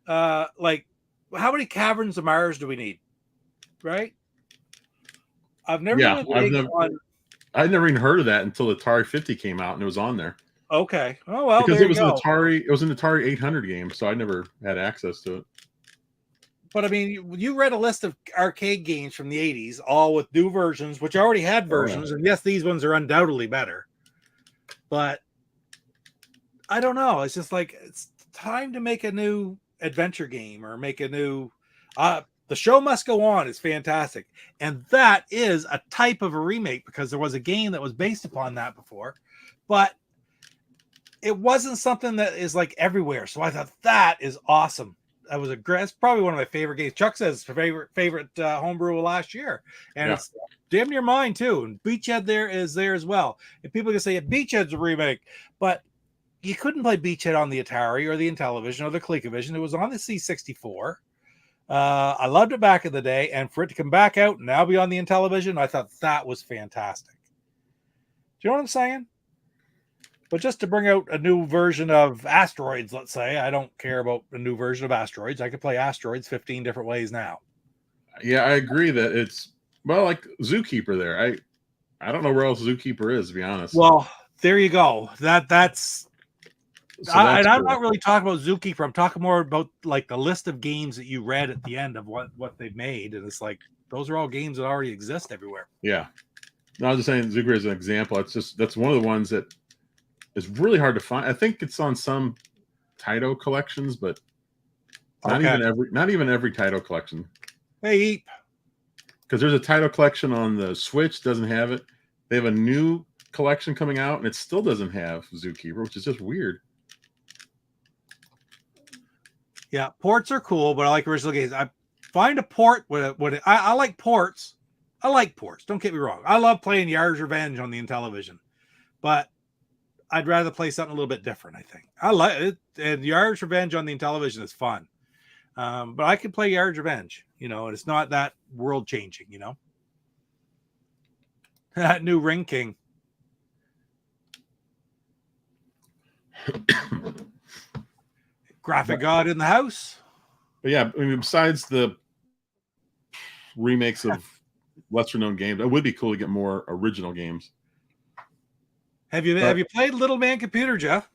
like, how many Caverns of Mars do we need? Right. I've never
even heard of that until the Atari 50 came out and it was on there.
Okay. Oh well,
because it was an Atari 800 game, so I never had access to it.
But I mean, you read a list of arcade games from the 80s, all with new versions, which already had versions, and yes, these ones are undoubtedly better. But I don't know. It's just like it's time to make a new adventure game or make a new. The Show Must Go On is fantastic, and that is a type of a remake because there was a game that was based upon that before, but it wasn't something that is like everywhere. So I thought that is awesome. That was it's probably one of my favorite games. Chuck says favorite homebrew of last year, and it's damn near mine too. And Beachhead is there as well. And people can say Beachhead's a remake, but you couldn't play Beachhead on the Atari or the Intellivision or the ColecoVision. It was on the C64. I loved it back in the day, and for it to come back out and now be on the Intellivision, I thought that was fantastic. Do you know what I'm saying? But just to bring out a new version of Asteroids, let's say, I don't care about a new version of Asteroids. I could play Asteroids 15 different ways now.
Yeah, I agree that it's, well, like Zookeeper there. I don't know where else Zookeeper is, to be honest.
Well, there you go. That's and I'm not really talking about Zookeeper. I'm talking more about like the list of games that you read at the end of what they've made. And it's like, those are all games that already exist everywhere.
Yeah. No, I was just saying Zookeeper is an example. That's one of the ones that is really hard to find. I think it's on some Taito collections, but not even every Taito collection.
Hey,
because there's a Taito collection on the Switch, doesn't have it. They have a new collection coming out, and it still doesn't have Zookeeper, which is just weird.
Yeah, ports are cool, but I like original games. I find a port I like ports. I like ports. Don't get me wrong. I love playing Yar's Revenge on the Intellivision, but I'd rather play something a little bit different. I think I like it, and Yar's Revenge on the Intellivision is fun. But I can play Yar's Revenge, and it's not that world changing, That new Ring King. Graphic God in the house.
But yeah, I mean, besides the remakes of lesser known games, it would be cool to get more original games.
Have you played Little Man Computer, Jeff?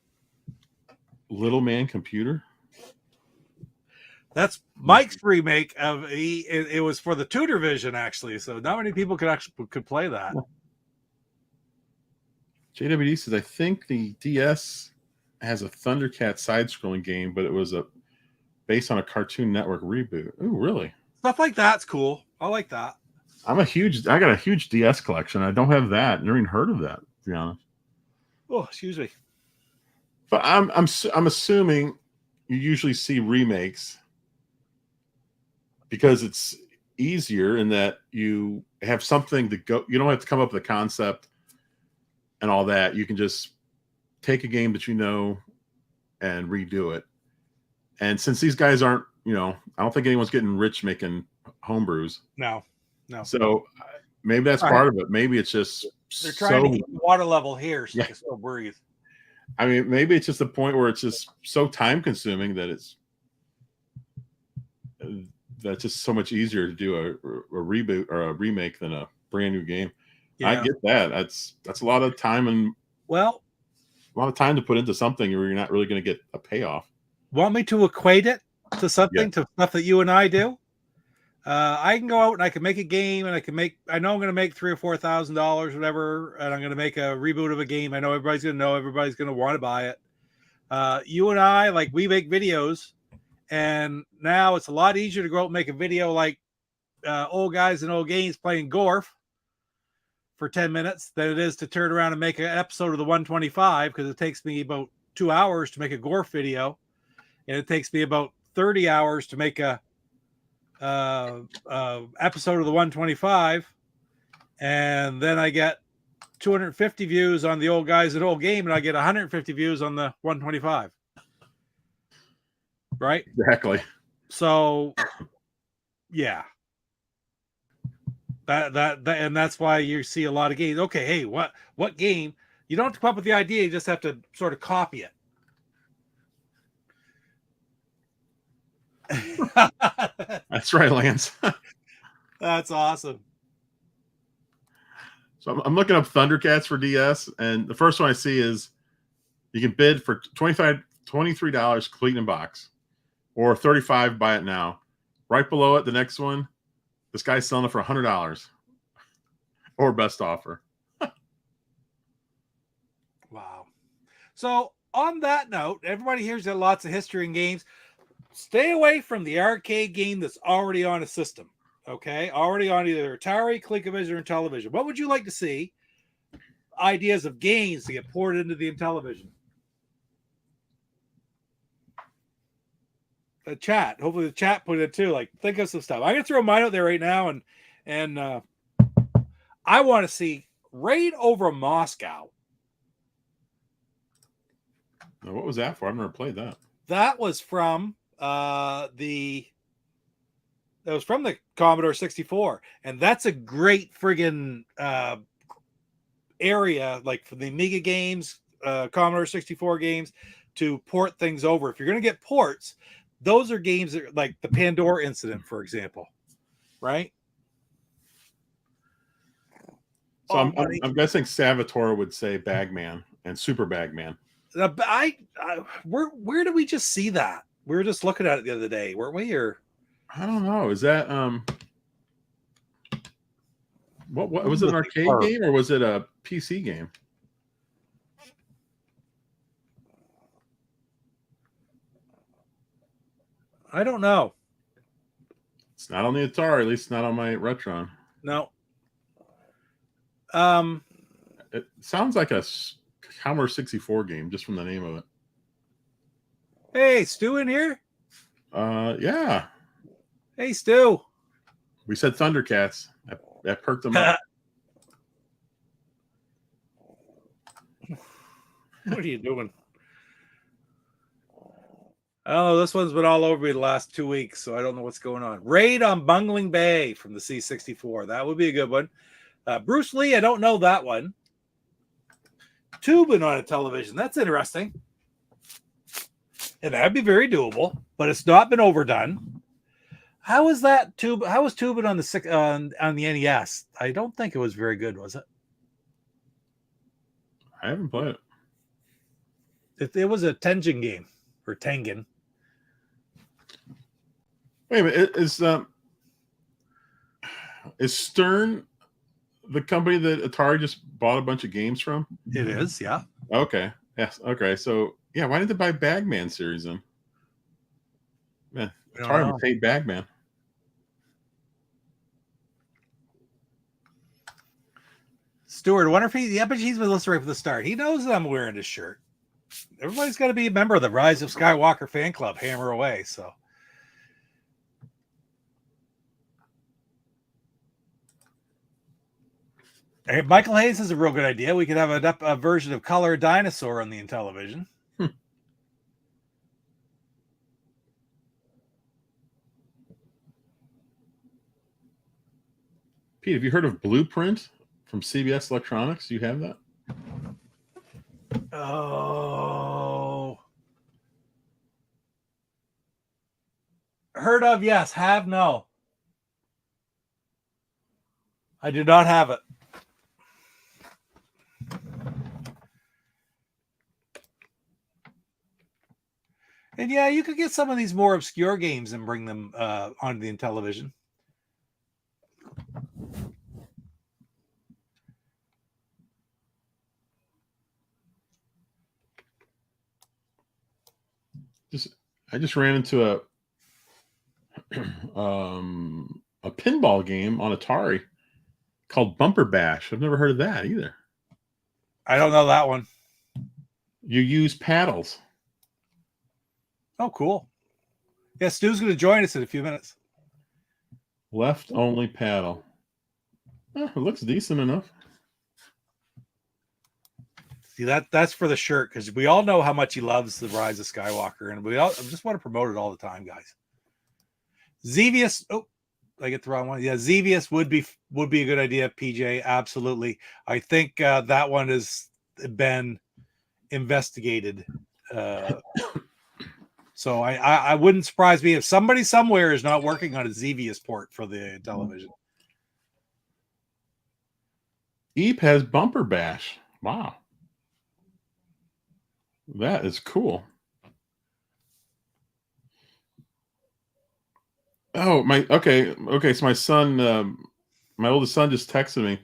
Little Man Computer?
That's Mike's remake of it was for the Tudor Vision, actually. So not many people could play that.
JWD says, I think the DS has a Thundercat side-scrolling game, but it was based on a Cartoon Network reboot. Oh, really?
Stuff like that's cool. I like that.
I got a huge DS collection. I don't have that. Never even heard of that, to be honest.
Oh, excuse me.
But I'm assuming you usually see remakes because it's easier in that you have something to go. You don't have to come up with a concept and all that. You can just take a game that and redo it. And since these guys aren't, I don't think anyone's getting rich making homebrews.
No.
So maybe that's part of it. Maybe it's just
they're trying to keep the water level here so they can still breathe.
I mean, maybe it's just the point where it's just so time consuming that that's just so much easier to do a reboot or a remake than a brand new game. Yeah. I get that. That's a lot of time a lot of time to put into something where you're not really going to get a payoff.
Want me to equate it? to something, to stuff that you and I do, I can go out and I can make a game, and I know I'm going to make $3,000 or $4,000, whatever, and I'm going to make a reboot of a game. I know everybody's going to want to buy it. You and I, like, we make videos, and now it's a lot easier to go out and make a video like old guys and old games playing Gorf for 10 minutes than it is to turn around and make an episode of the 125, because it takes me about 2 hours to make a Gorf video, and it takes me about 30 hours to make a episode of the 125, and then I get 250 views on the old guys and old game, and I get 150 views on the 125. Right?
Exactly.
So, yeah. That and that's why you see a lot of games. Okay, hey, what game? You don't have to come up with the idea, you just have to sort of copy it.
That's right, Lance.
That's awesome.
So I'm looking up Thundercats for DS, and the first one I see is you can bid for $23 complete in box, or $35 buy it now. Right below it, the next one, this guy's selling it for $100, or best offer.
Wow. So on that note, everybody here's got lots of history in games. Stay away from the arcade game that's already on a system. Okay, already on either Atari, ColecoVision, or Intellivision. What would you like to see? Ideas of games to get ported into the Intellivision. The chat. Hopefully the chat put it too. Like, think of some stuff. I'm gonna throw mine out there right now, and I want to see Raid Over Moscow.
Now, what was that for? I've never played that.
That was from the Commodore 64, and that's a great friggin' area, like for the Amiga games, Commodore 64 games, to port things over. If you're going to get ports, those are games that, like the Pandora Incident, for example, right?
So I'm guessing Salvatore would say Bagman and Super Bagman.
Where did we just see that? We were just looking at it the other day, weren't we? Or
I don't know. Is that what was it, an arcade game or was it a PC game?
I don't know.
It's not on the Atari, at least not on my Retron.
No.
It sounds like a Commodore 64 game just from the name of it.
Hey, Stu in here?
Yeah.
Hey, Stu.
We said Thundercats. That perked them up.
What are you doing? Oh, this one's been all over me the last 2 weeks, so I don't know what's going on. Raid on Bungling Bay from the C64. That would be a good one. Bruce Lee, I don't know that one. Tubin on a television. That's interesting. And that'd be very doable, but it's not been overdone. How was that tube? How was Tubin on the NES? I don't think it was very good, was it?
I haven't played it.
It was a Tengen game, or Tengen.
Wait a minute. Is Stern the company that Atari just bought a bunch of games from?
It is, yeah.
Okay. Yes. Okay. So yeah, why did they buy Bagman series then? Man, Atari would pay Bagman.
Stuart, I wonder if he's been listening right from the start. He knows that I'm wearing this shirt. Everybody's got to be a member of the Rise of Skywalker fan club. Hammer away. So. Hey, Michael Hayes is a real good idea. We could have a version of Color Dinosaur on the Intellivision.
Pete, have you heard of Blueprint from CBS Electronics? Do you have that?
Oh. Heard of, yes. Have, no. I do not have it. And yeah, you could get some of these more obscure games and bring them onto the television.
I just ran into a pinball game on Atari called Bumper Bash. I've never heard of that either.
I don't know that one.
You use paddles.
Oh, cool. Yeah, Stu's going to join us in a few minutes.
Left only paddle. It looks decent enough.
See, that's for the shirt, because we all know how much he loves the Rise of Skywalker, and I just want to promote it all the time, guys. Xevious. Oh, I get the wrong one. Yeah, Xevious would be a good idea, PJ. Absolutely. I think that one has been investigated. So I wouldn't surprise me if somebody somewhere is not working on a Xevious port for the television.
Eep has Bumper Bash. Wow. That is cool. Oh, okay. So my son, my oldest son just texted me.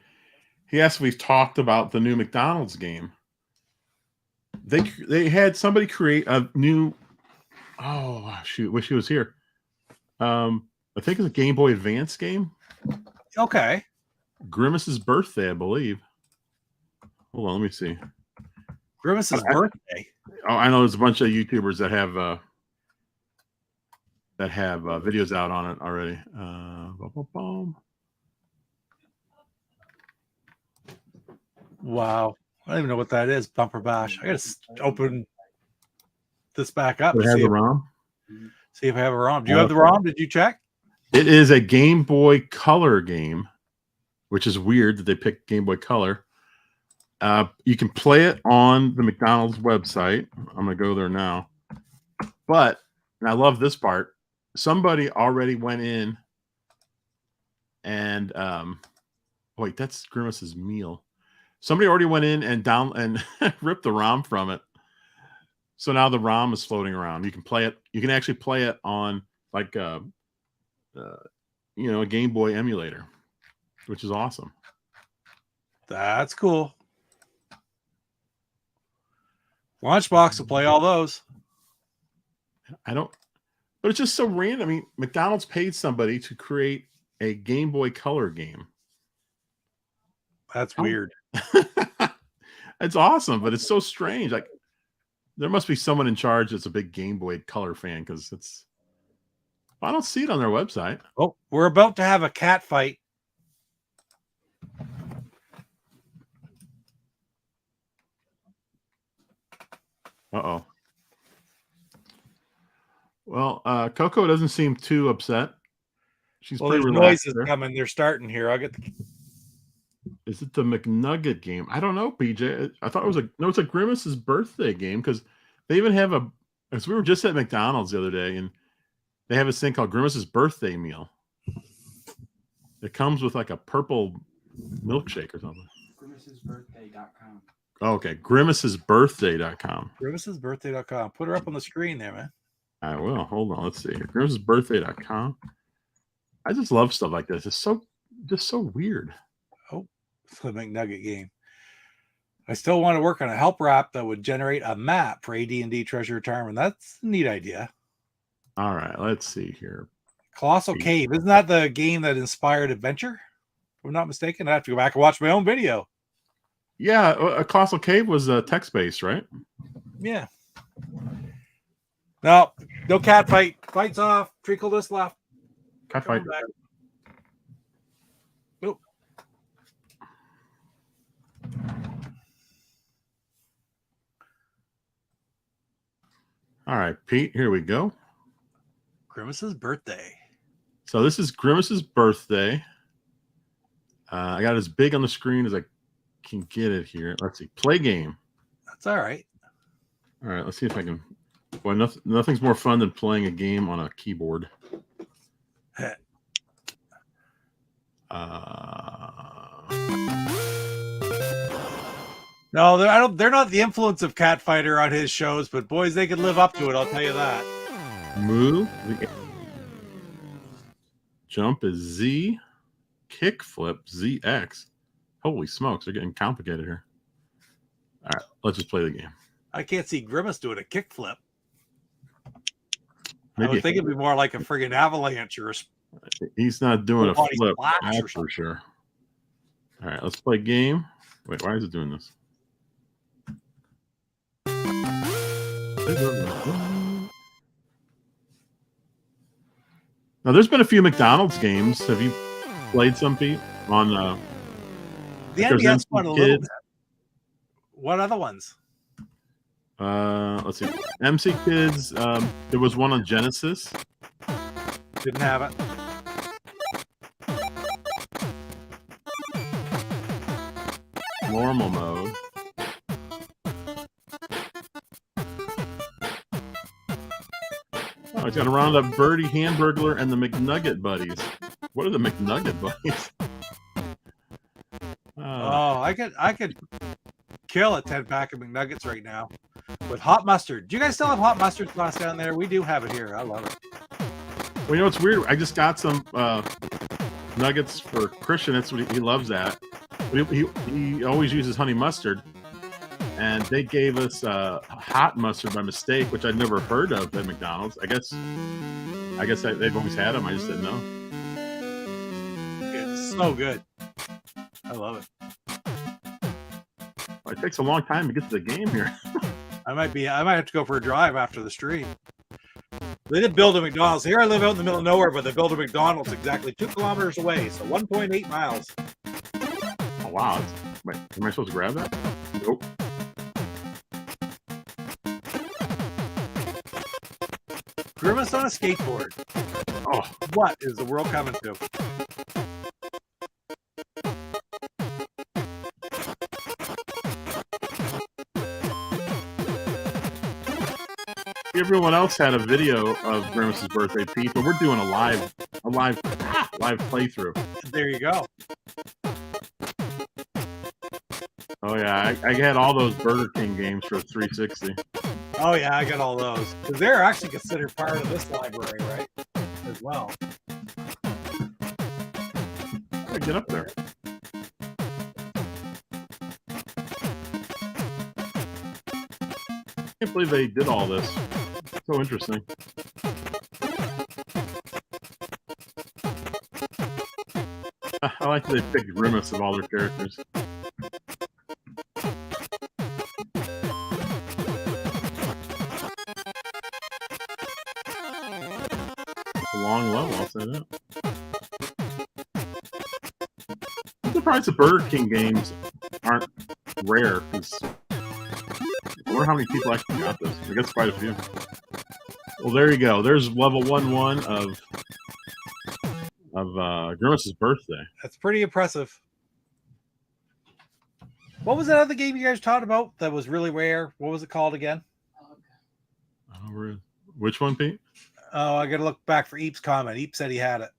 He asked if we've talked about the new McDonald's game. They had somebody create a new, oh shoot, wish he was here. I think it's a Game Boy Advance game.
Okay.
Grimace's birthday, I believe. Hold on, let me see.
Grimace's birthday.
Oh, I know there's a bunch of YouTubers that have videos out on it already.
Wow. I don't even know what that is. Bumper Bash. I got to open this back up.
It has a ROM.
See if I have a ROM. Do you have the ROM? Did you check?
It is a Game Boy Color game, which is weird that they picked Game Boy Color. You can play it on the McDonald's website. I'm going to go there now. But, and I love this part, somebody already went in and, wait, that's Grimace's meal. Somebody already went in and ripped the ROM from it. So now the ROM is floating around. You can play it. You can actually play it on like a Game Boy emulator, which is awesome.
That's cool. Lunchbox will play all those.
But it's just so random. I mean, McDonald's paid somebody to create a Game Boy Color game.
That's weird.
It's awesome, but it's so strange. Like, there must be someone in charge that's a big Game Boy Color fan, because I don't see it on their website.
Oh, we're about to have a cat fight.
Uh-oh. Well, Coco doesn't seem too upset. She's pretty relaxed.
Noises coming. They're starting here. I'll get the...
Is it the McNugget game? I don't know, PJ. I thought it was it's a Grimace's birthday game, because they even have because we were just at McDonald's the other day, and they have this thing called Grimace's birthday meal. It comes with like a purple milkshake or something.
Grimacesbirthday.com.
Oh, okay. Grimacesbirthday.com.
Grimacesbirthday.com. Put her up on the screen there, man.
I will. Hold on. Let's see here. Grimacesbirthday.com. I just love stuff like this. It's just so weird.
Oh, it's the McNugget game. I still want to work on a help wrap that would generate a map for AD&D Treasure Retirement. That's a neat idea.
All right. Let's see here.
Colossal Cave. Isn't that the game that inspired Adventure? If I'm not mistaken. I have to go back and watch my own video.
Yeah. A Colossal Cave was text-based, right?
Yeah. No cat fight. Fight's off. Treacle this left.
Cat fight.
Nope.
All right, Pete, here we go.
Grimace's birthday.
So this is Grimace's birthday. I got as big on the screen as I can get it here. Let's see. Play game.
That's all right.
All right, let's see if I can. Boy, nothing's more fun than playing a game on a keyboard.
No, I don't. They're not the influence of Catfighter on his shows, but boys, they could live up to it. I'll tell you that.
Move. Jump is Z. Kickflip ZX. Holy smokes, they're getting complicated here. All right, let's just play the game.
I can't see Grimace doing a kickflip. I
Maybe
would think it'd be more like a friggin' avalanche or a
he's not doing a
full body
flip.
splash or
That's for sure. All right, let's play game. Wait, why is it doing this? Now, there's been a few McDonald's games. Have you played some, Pete? On
the
there's
NBS
MC
one a little
Kids.
bit. What other ones?
Let's see. MC Kids. There was one on Genesis.
Didn't have it.
Normal mode. Oh, it's got to round up Birdie, Hamburglar, and the McNugget Buddies. What are the McNugget Buddies?
Oh, I could kill a 10-pack of McNuggets right now with hot mustard. Do you guys still have hot mustard sauce down there? We do have it here. I love it.
Well, you know what's weird? I just got some nuggets for Christian. That's what he loves that. But he always uses honey mustard. And they gave us hot mustard by mistake, which I'd never heard of at McDonald's. I guess they've always had them. I just didn't know.
It's so good. I love it.
It takes a long time to get to the game here.
I might have to go for a drive after the stream. They did build a McDonald's. Here I live out in the middle of nowhere, but they built a McDonald's exactly 2 kilometers away, so 1.8 miles.
Oh, wow. Wait, am I supposed to grab that? Nope.
Grimace on a skateboard.
Oh,
What is the world coming to?
everyone else had a video of Grimace's birthday, Pete, but we're doing a live playthrough.
There you go.
Oh yeah, I had all those Burger King games for 360.
Oh yeah, I got all those because they're actually considered part of this library, right? As well.
How do I get up there? I can't believe they did all this. So interesting. I like that they picked Grimace of all their characters. It's a long level, I'll say that. I'm surprised the Burger King games aren't rare, because I wonder how many people actually got this. I guess quite a few. Well, there you go. There's level 1-1 of Grimace's birthday.
That's pretty impressive. What was that other game you guys talked about that was really rare? What was it called again?
Oh, which one, Pete?
Oh, I gotta look back for Eep's comment. Eep said he had it.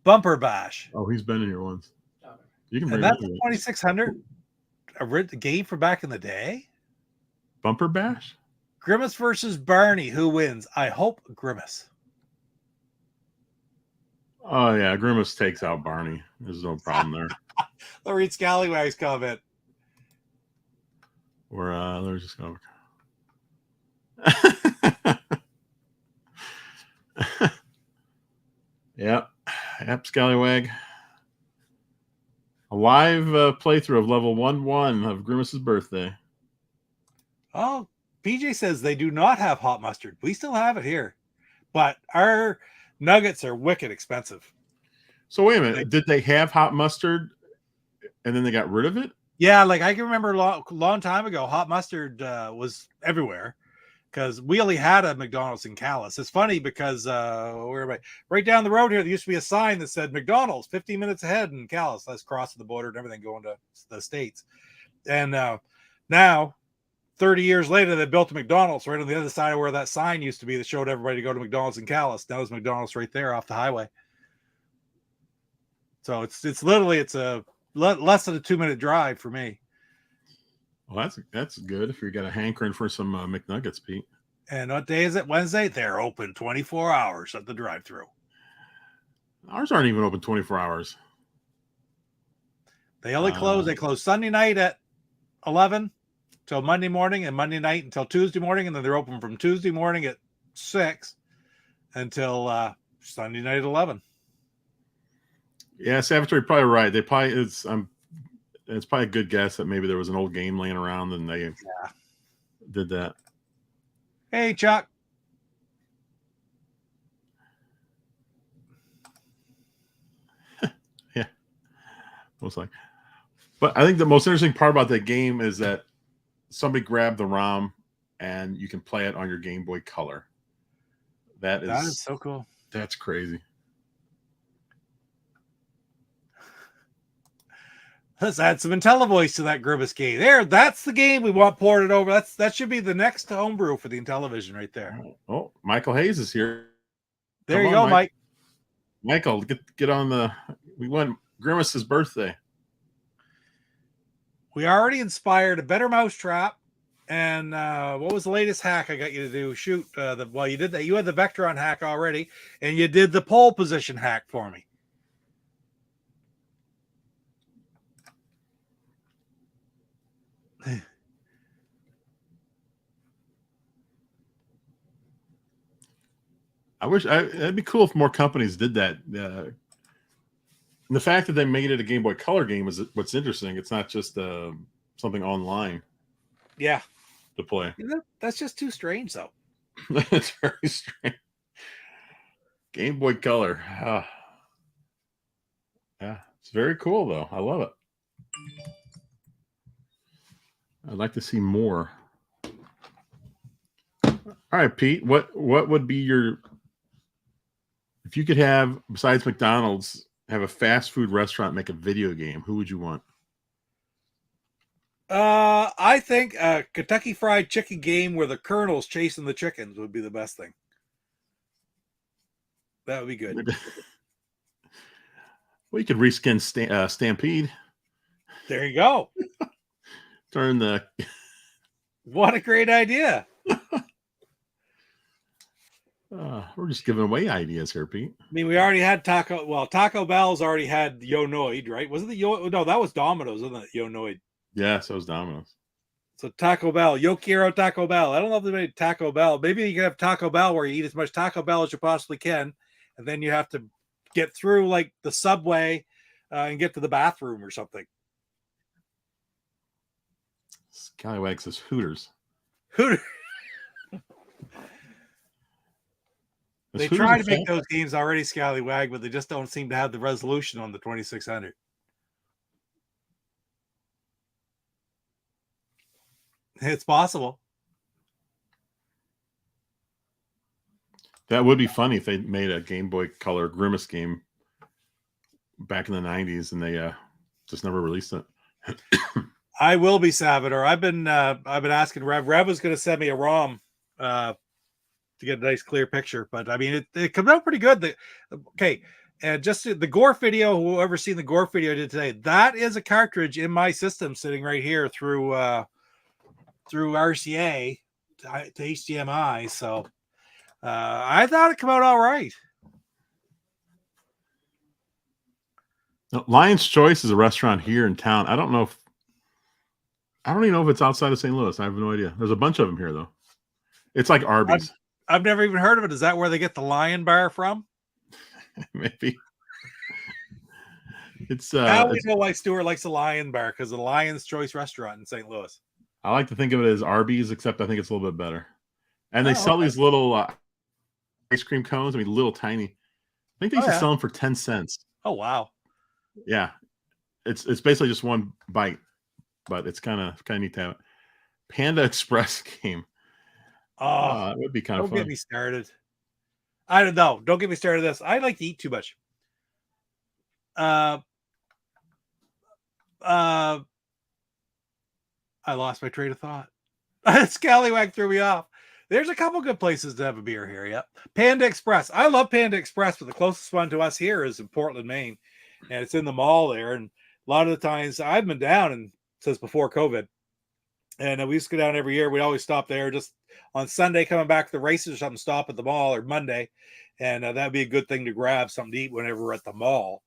Bumper Bash.
Oh, he's been in here once. You can bring
And that's
it
a
in.
2600 a game from back in the day.
Bumper Bash?
Grimace versus Barney. Who wins? I hope Grimace.
Oh yeah, Grimace takes out Barney. There's no problem there.
I'll read Scallywag's comment.
Or let's just go. Yep, Scallywag. A live playthrough of level 1-1 of Grimace's birthday.
Oh, PJ says they do not have hot mustard. We still have it here, but our nuggets are wicked expensive.
So wait a minute, did they have hot mustard and then they got rid of it?
Yeah, like I can remember a long time ago, hot mustard was everywhere because we only had a McDonald's in Calais. It's funny because right down the road here, there used to be a sign that said McDonald's 15 minutes ahead in Calais. That's crossing the border and everything going to the States. And now, 30 years later, they built a McDonald's right on the other side of where that sign used to be that showed everybody to go to McDonald's in Calais. Now there's McDonald's right there off the highway. So it's literally a less than a 2-minute drive for me.
Well, that's good if you got a hankering for some McNuggets, Pete.
And what day is it? Wednesday? They're open 24 hours at the drive-thru.
Ours aren't even open 24 hours.
They only close. They close Sunday night at 11 till Monday morning, and Monday night until Tuesday morning, and then they're open from Tuesday morning at 6 until Sunday night at 11.
Yeah, Savage, you're probably right. They probably it's probably a good guess that maybe there was an old game laying around and they did that.
Hey, Chuck.
Yeah, most like. But I think the most interesting part about that game is that somebody grabbed the ROM and you can play it on your Game Boy Color. That is
so cool.
That's crazy.
Let's add some IntelliVoice to that Grimace game. There, that's the game we want ported over. That should be the next homebrew for the Intellivision right there.
Oh, Michael Hayes is here.
There you go, Mike.
Michael, get on the. We went Grimace's birthday.
We already inspired a better mousetrap. And what was the latest hack I got you to do? Shoot, you did that. You had the Vectron hack already, and you did the pole position hack for me.
I wish that'd be cool if more companies did that. And the fact that they made it a Game Boy Color game is what's interesting. It's not just something online.
Yeah,
to play.
That's just too strange, though.
It's very strange. Game Boy Color. Yeah, it's very cool though. I love it. I'd like to see more. All right, Pete. What would be your, if you could have, besides McDonald's, have a fast food restaurant make a video game, who would you want?
I think a Kentucky Fried Chicken game where the Colonel's chasing the chickens would be the best thing. That would be good.
Well, you could reskin Stampede.
There you go.
Turn the.
What a great idea.
We're just giving away ideas here, Pete.
I mean, we already had Taco Bell's already had Yo-Noid, right? Was it the No, that was Domino's, wasn't it? Yo-Noid.
Yeah, so was Domino's.
So Taco Bell, Yo Quiero Taco Bell. I don't know if they made Taco Bell. Maybe you can have Taco Bell where you eat as much Taco Bell as you possibly can, and then you have to get through like the subway and get to the bathroom or something.
Scallywag says Hooters.
Hooters. They try to make those games already Scallywag, but they just don't seem to have the resolution on the 2600. It's possible.
That would be funny if they made a Game Boy Color Grimace game back in the 90s and they just never released it.
I will be Salvador. I've been asking Rev. Rev was going to send me a ROM to get a nice clear picture, but I mean it comes out pretty good. And just the Gorf video, whoever's seen the Gorf video I did today, that is a cartridge in my system sitting right here through RCA to HDMI. So I thought it came out all right.
Now, Lion's Choice is a restaurant here in town. I don't even know if it's outside of St. Louis. I have no idea. There's a bunch of them here though. It's like Arby's.
I've never even heard of it. Is that where they get the Lion Bar from?
Maybe. It's
now we know why Stuart likes the Lion Bar, because of the Lion's Choice restaurant in St. Louis.
I like to think of it as Arby's, except I think it's a little bit better. And they sell these little ice cream cones. I mean, little tiny. I think they used to sell them for 10 cents.
Oh wow!
Yeah, it's basically just one bite, but it's kind of neat to have it. Panda Express game.
Oh,
it would be kind of fun.
Don't get me started. I don't know. Don't get me started. This I like to eat too much. I lost my train of thought. Scallywag threw me off. There's a couple good places to have a beer here. Yep. Panda Express. I love Panda Express, but the closest one to us here is in Portland, Maine. And it's in the mall there. And a lot of the times I've been down and since before COVID, and we used to go down every year. We'd always stop there just on Sunday coming back to the races or something, stop at the mall, or Monday, and that'd be a good thing to grab something to eat whenever we're at the mall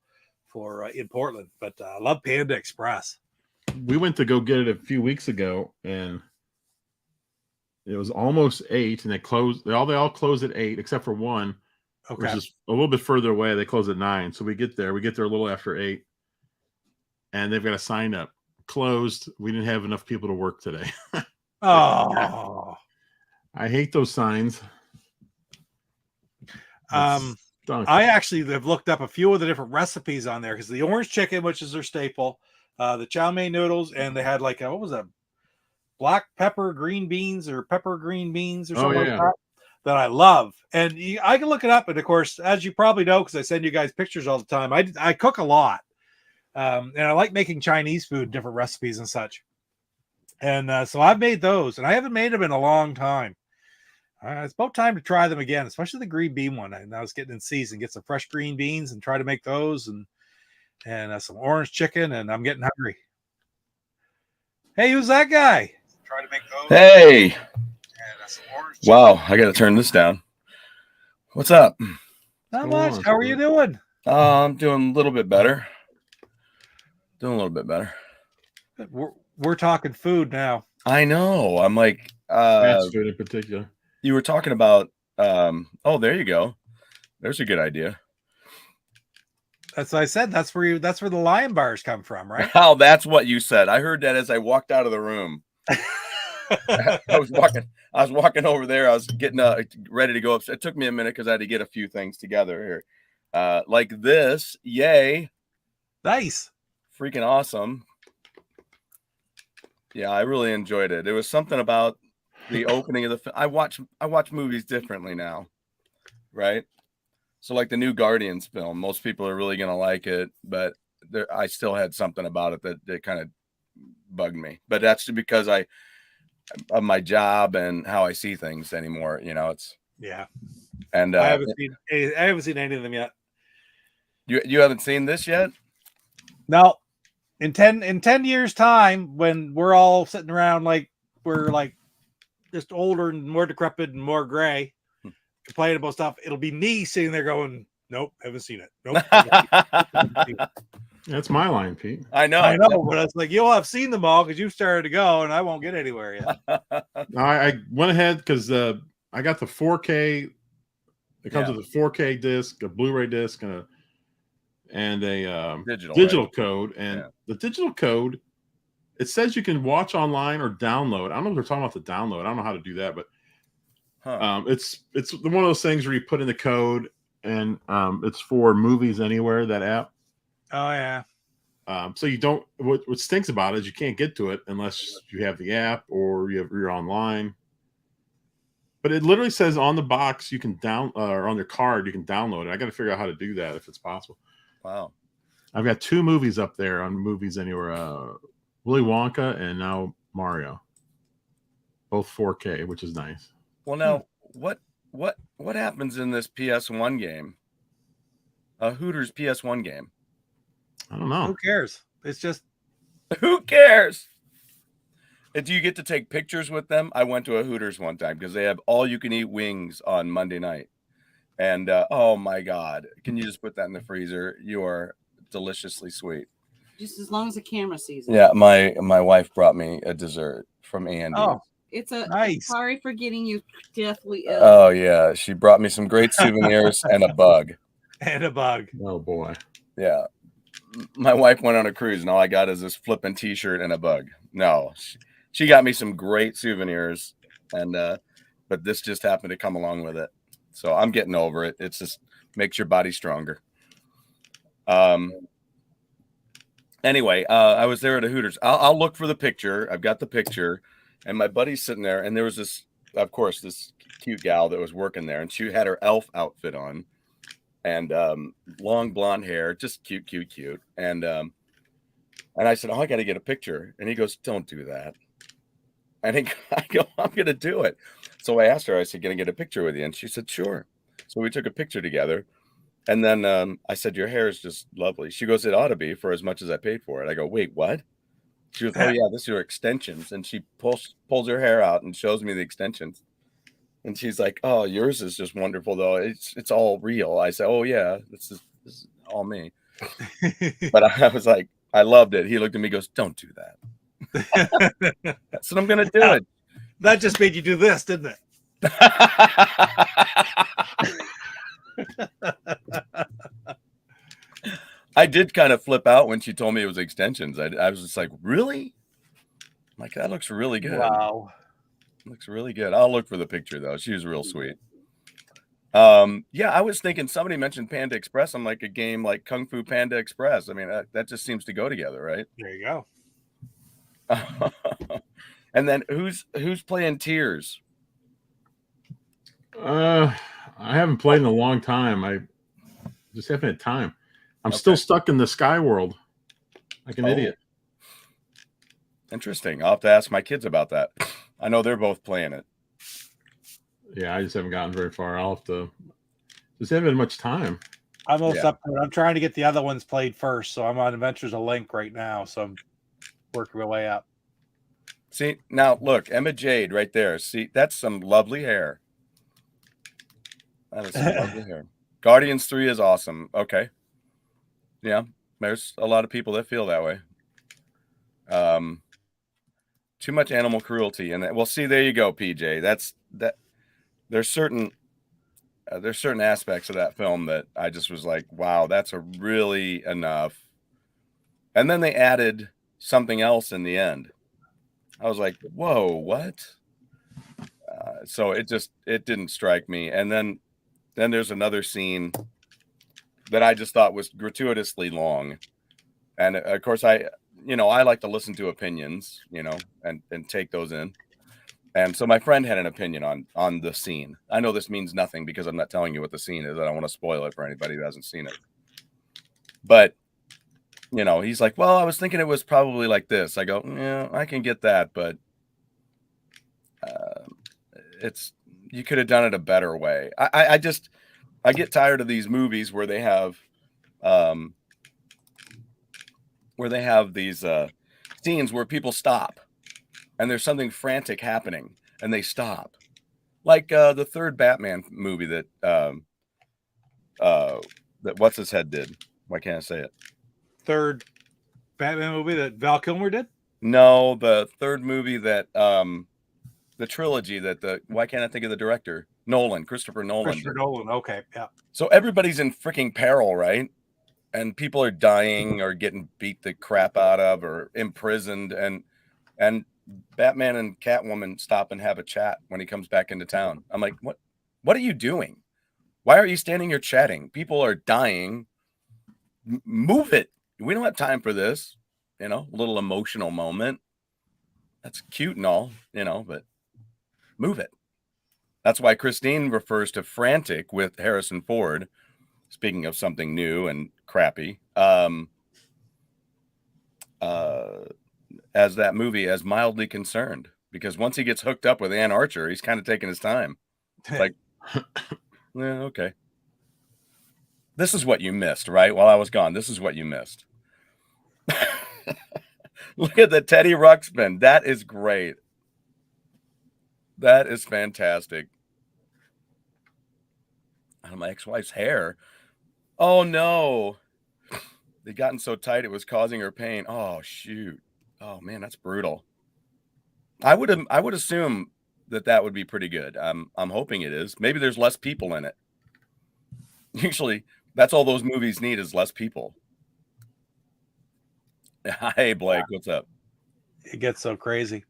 for in Portland. But I love Panda Express.
We went to go get it a few weeks ago, and it was almost 8, and they closed. They all closed at 8 except for one,
Okay.
which is a little bit further away. They close at 9, so we get there. We get there a little after 8, and they've got a sign up closed. We didn't have enough people to work today.
Oh,
I hate those signs.
I actually have looked up a few of the different recipes on there because the orange chicken, which is their staple, the chow mein noodles, and they had like what was that? Black pepper green beans or pepper green beans or something like that I love. And I can look it up. And of course, as you probably know, because I send you guys pictures all the time, I cook a lot. And I like making Chinese food, different recipes and such. And so I've made those, and I haven't made them in a long time. It's about time to try them again, especially the green bean one. And I was getting in season, get some fresh green beans and try to make those, and some orange chicken, and I'm getting hungry. Hey, who's that guy? Try to make those.
Hey. Wow, I got to turn this down. What's up?
Not much. How are you doing?
I'm doing a little bit better.
We're talking food now.
I know. I'm like,
fast food in particular.
You were talking about, oh, there you go. There's a good idea.
That's what I said. That's where the lion bars come from, right?
Oh, that's what you said. I heard that as I walked out of the room. I was walking over there. I was getting ready to go up. It took me a minute because I had to get a few things together here. Like this. Yay.
Nice.
Freaking awesome. Yeah, I really enjoyed it. It was something about the opening of the I watch movies differently now. Right? So like the new Guardians film, most people are really going to like it, but I still had something about it that kind of bugged me. But that's because of my job and how I see things anymore. It's And
I haven't seen any of them yet.
You haven't seen this yet?
No. In 10 years time, when we're all sitting around like we're like just older and more decrepit and more gray, complaining about stuff, it'll be me sitting there going, nope, haven't seen it. Nope.
That's my line, Pete.
I know,
but it's like you'll have seen them all because you started to go, and I won't get anywhere yet.
I went ahead because I got the 4K. It comes with a 4K disc, a Blu-ray disc, and a digital code. And the digital code, it says you can watch online or download. I don't know if they're talking about the download. I don't know how to do that, but it's one of those things where you put in the code, and it's for Movies Anywhere, that app.
Oh yeah.
So you don't. What stinks about it is you can't get to it unless you have the app or you're online. But it literally says on the box you can or on your card you can download it. I got to figure out how to do that if it's possible.
Wow.
I've got 2 movies up there on Movies Anywhere: Willy Wonka and now Mario. Both 4K, which is nice.
Well, now what happens in this PS1 game? Hooters PS1 game.
I don't know.
Who cares? It's just
who cares? Do you get to take pictures with them? I went to a Hooters one time because they have all-you-can-eat wings on Monday night. And oh my God, can you just put that in the freezer? You are deliciously sweet.
Just as long as the camera sees it.
Yeah, my wife brought me a dessert from Andy.
oh,
It's a
nice.
Sorry for getting you deathly ill.
Oh yeah, she brought me some great souvenirs and a bug.
And a bug.
Oh boy.
Yeah, my wife went on a cruise, and all I got is this flippin' T-shirt and a bug. No, she got me some great souvenirs, and but this just happened to come along with it. So I'm getting over it. It's just makes your body stronger. Anyway, I was there at a Hooters. I'll look for the picture. I've got the picture, and my buddy's sitting there, and there was this cute gal that was working there, and she had her elf outfit on, and long blonde hair, just cute. And I said, "Oh, I got to get a picture." And he goes, "Don't do that." And I go, "I'm going to do it." So I asked her, I said, "Can I get a picture with you?" And she said, "Sure." So we took a picture together. And then I said, your hair is just lovely. She goes, it ought to be for as much as I paid for it. I go, wait, what? She goes, oh yeah, this is your extensions. And she pulls her hair out and shows me the extensions. And she's like, oh, yours is just wonderful though. It's all real. I said, oh yeah, this is all me. But I was like, I loved it. He looked at me, goes, don't do that. That's what I'm gonna do it.
That just made you do this, didn't it?
I did kind of flip out when she told me it was extensions. I was just like, really? I'm like, that looks really good.
Wow.
Looks really good. I'll look for the picture though. She was real sweet. Yeah, I was thinking somebody mentioned Panda Express. I'm like, a game like Kung Fu Panda Express. I mean, that just seems to go together, right?
There you go.
And then who's playing Tears?
I haven't played in a long time. I just haven't had time. I'm still stuck in the Sky World, like an idiot.
Interesting. I'll have to ask my kids about that. I know they're both playing it.
Yeah, I just haven't gotten very far. I'll have to. Just haven't had much time.
I'm almost up to it. I'm trying to get the other ones played first, so I'm on Adventures of Link right now. So I'm working my way up.
See, now look, Emma Jade right there. See, that's some lovely hair. That is some lovely hair. Guardians 3 is awesome. Okay. Yeah, there's a lot of people that feel that way. Too much animal cruelty, and well, see, there you go, PJ. That's that. There's certain aspects of that film that I just was like, wow, that's a really enough. And then they added something else in the end. I was like, whoa, what? So it didn't strike me. And then there's another scene that I just thought was gratuitously long. And of course, I like to listen to opinions, and take those in. And so my friend had an opinion on the scene. I know this means nothing because I'm not telling you what the scene is. I don't want to spoil it for anybody who hasn't seen it. But, he's like, well, I was thinking it was probably like this. I go, yeah, I can get that, but you could have done it a better way. I get tired of these movies where they have these scenes where people stop and there's something frantic happening and they stop, like the third Batman movie that what's his head did. Why can't I say it?
Third Batman movie that Val Kilmer did?
No, the third movie that the trilogy why can't I think of the director? Christopher Nolan.
Christopher Nolan. Okay, yeah.
So everybody's in freaking peril, right? And people are dying or getting beat the crap out of or imprisoned, and Batman and Catwoman stop and have a chat when he comes back into town. I'm like, what are you doing? Why are you standing here chatting? People are dying. Move it. We don't have time for this. A little emotional moment. That's cute and all, but move it. That's why Christine refers to Frantic with Harrison Ford. Speaking of something new and crappy, as that movie, as Mildly Concerned, because once he gets hooked up with Ann Archer, he's kind of taking his time. It's like, yeah, okay. This is what you missed, right? While I was gone, this is what you missed. Look at the Teddy Ruxpin. That is great. That is fantastic. My ex-wife's hair. Oh no. They'd gotten so tight it was causing her pain. Oh shoot. Oh man, that's brutal. I would assume that would be pretty good. I'm hoping it is. Maybe there's less people in it. Usually that's all those movies need is less people. Hey Blake, what's up?
It gets so crazy.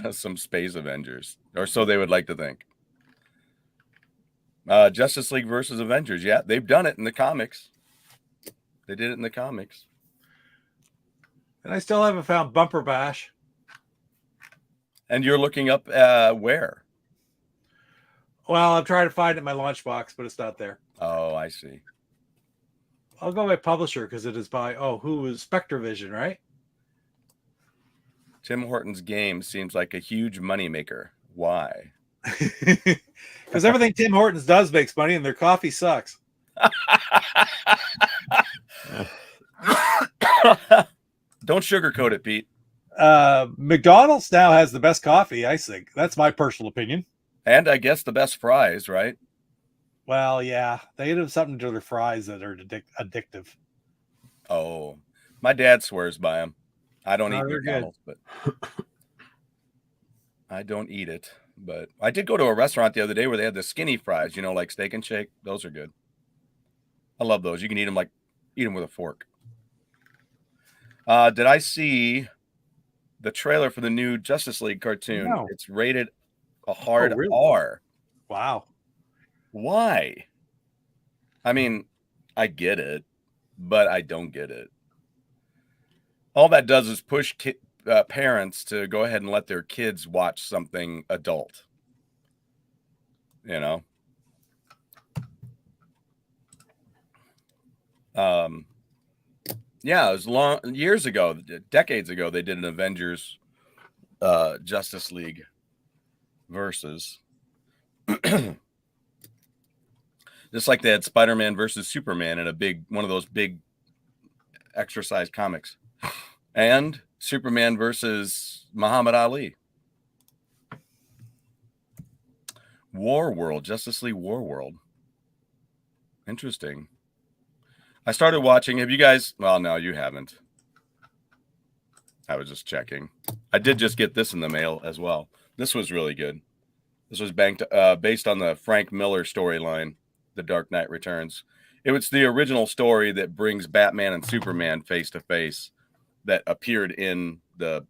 Some Space Avengers, or so they would like to think. Justice League versus Avengers. Yeah, they've done it in the comics. They did it in the comics.
And I still haven't found Bumper Bash.
And you're looking up where?
Well, I'm trying to find it in my lunchbox, but it's not there.
Oh, I see.
I'll go by publisher because it is by, who is Spectrovision, right?
Tim Horton's game seems like a huge moneymaker. Why?
Because everything Tim Hortons does makes money and their coffee sucks.
Don't sugarcoat it, Pete.
McDonald's now has the best coffee, I think. That's my personal opinion.
And I guess the best fries, right?
Well, yeah, they have something to their fries that are addictive.
Oh, my dad swears by them. I don't eat
they're
McDonald's, but I don't eat it. But I did go to a restaurant the other day where they had the skinny fries, you know, like Steak and Shake. Those are good. I love those. You can eat them with a fork. Did I see the trailer for the new Justice League cartoon?
No.
It's rated a hard
really?
R.
Wow.
Why? I mean, I get it, but I don't get it. All that does is push parents to go ahead and let their kids watch something adult. You know? Yeah, it was years ago, decades ago, they did an Avengers Justice League versus. Just like they had Spider-Man versus Superman in one of those big exercise comics. And Superman versus Muhammad Ali. War World, Justice League War World. Interesting. I started watching. Have you guys? Well, no, you haven't. I was just checking. I did just get this in the mail as well. This was really good. This was based on the Frank Miller storyline, The Dark Knight Returns. It was the original story that brings Batman and Superman face to face that appeared in the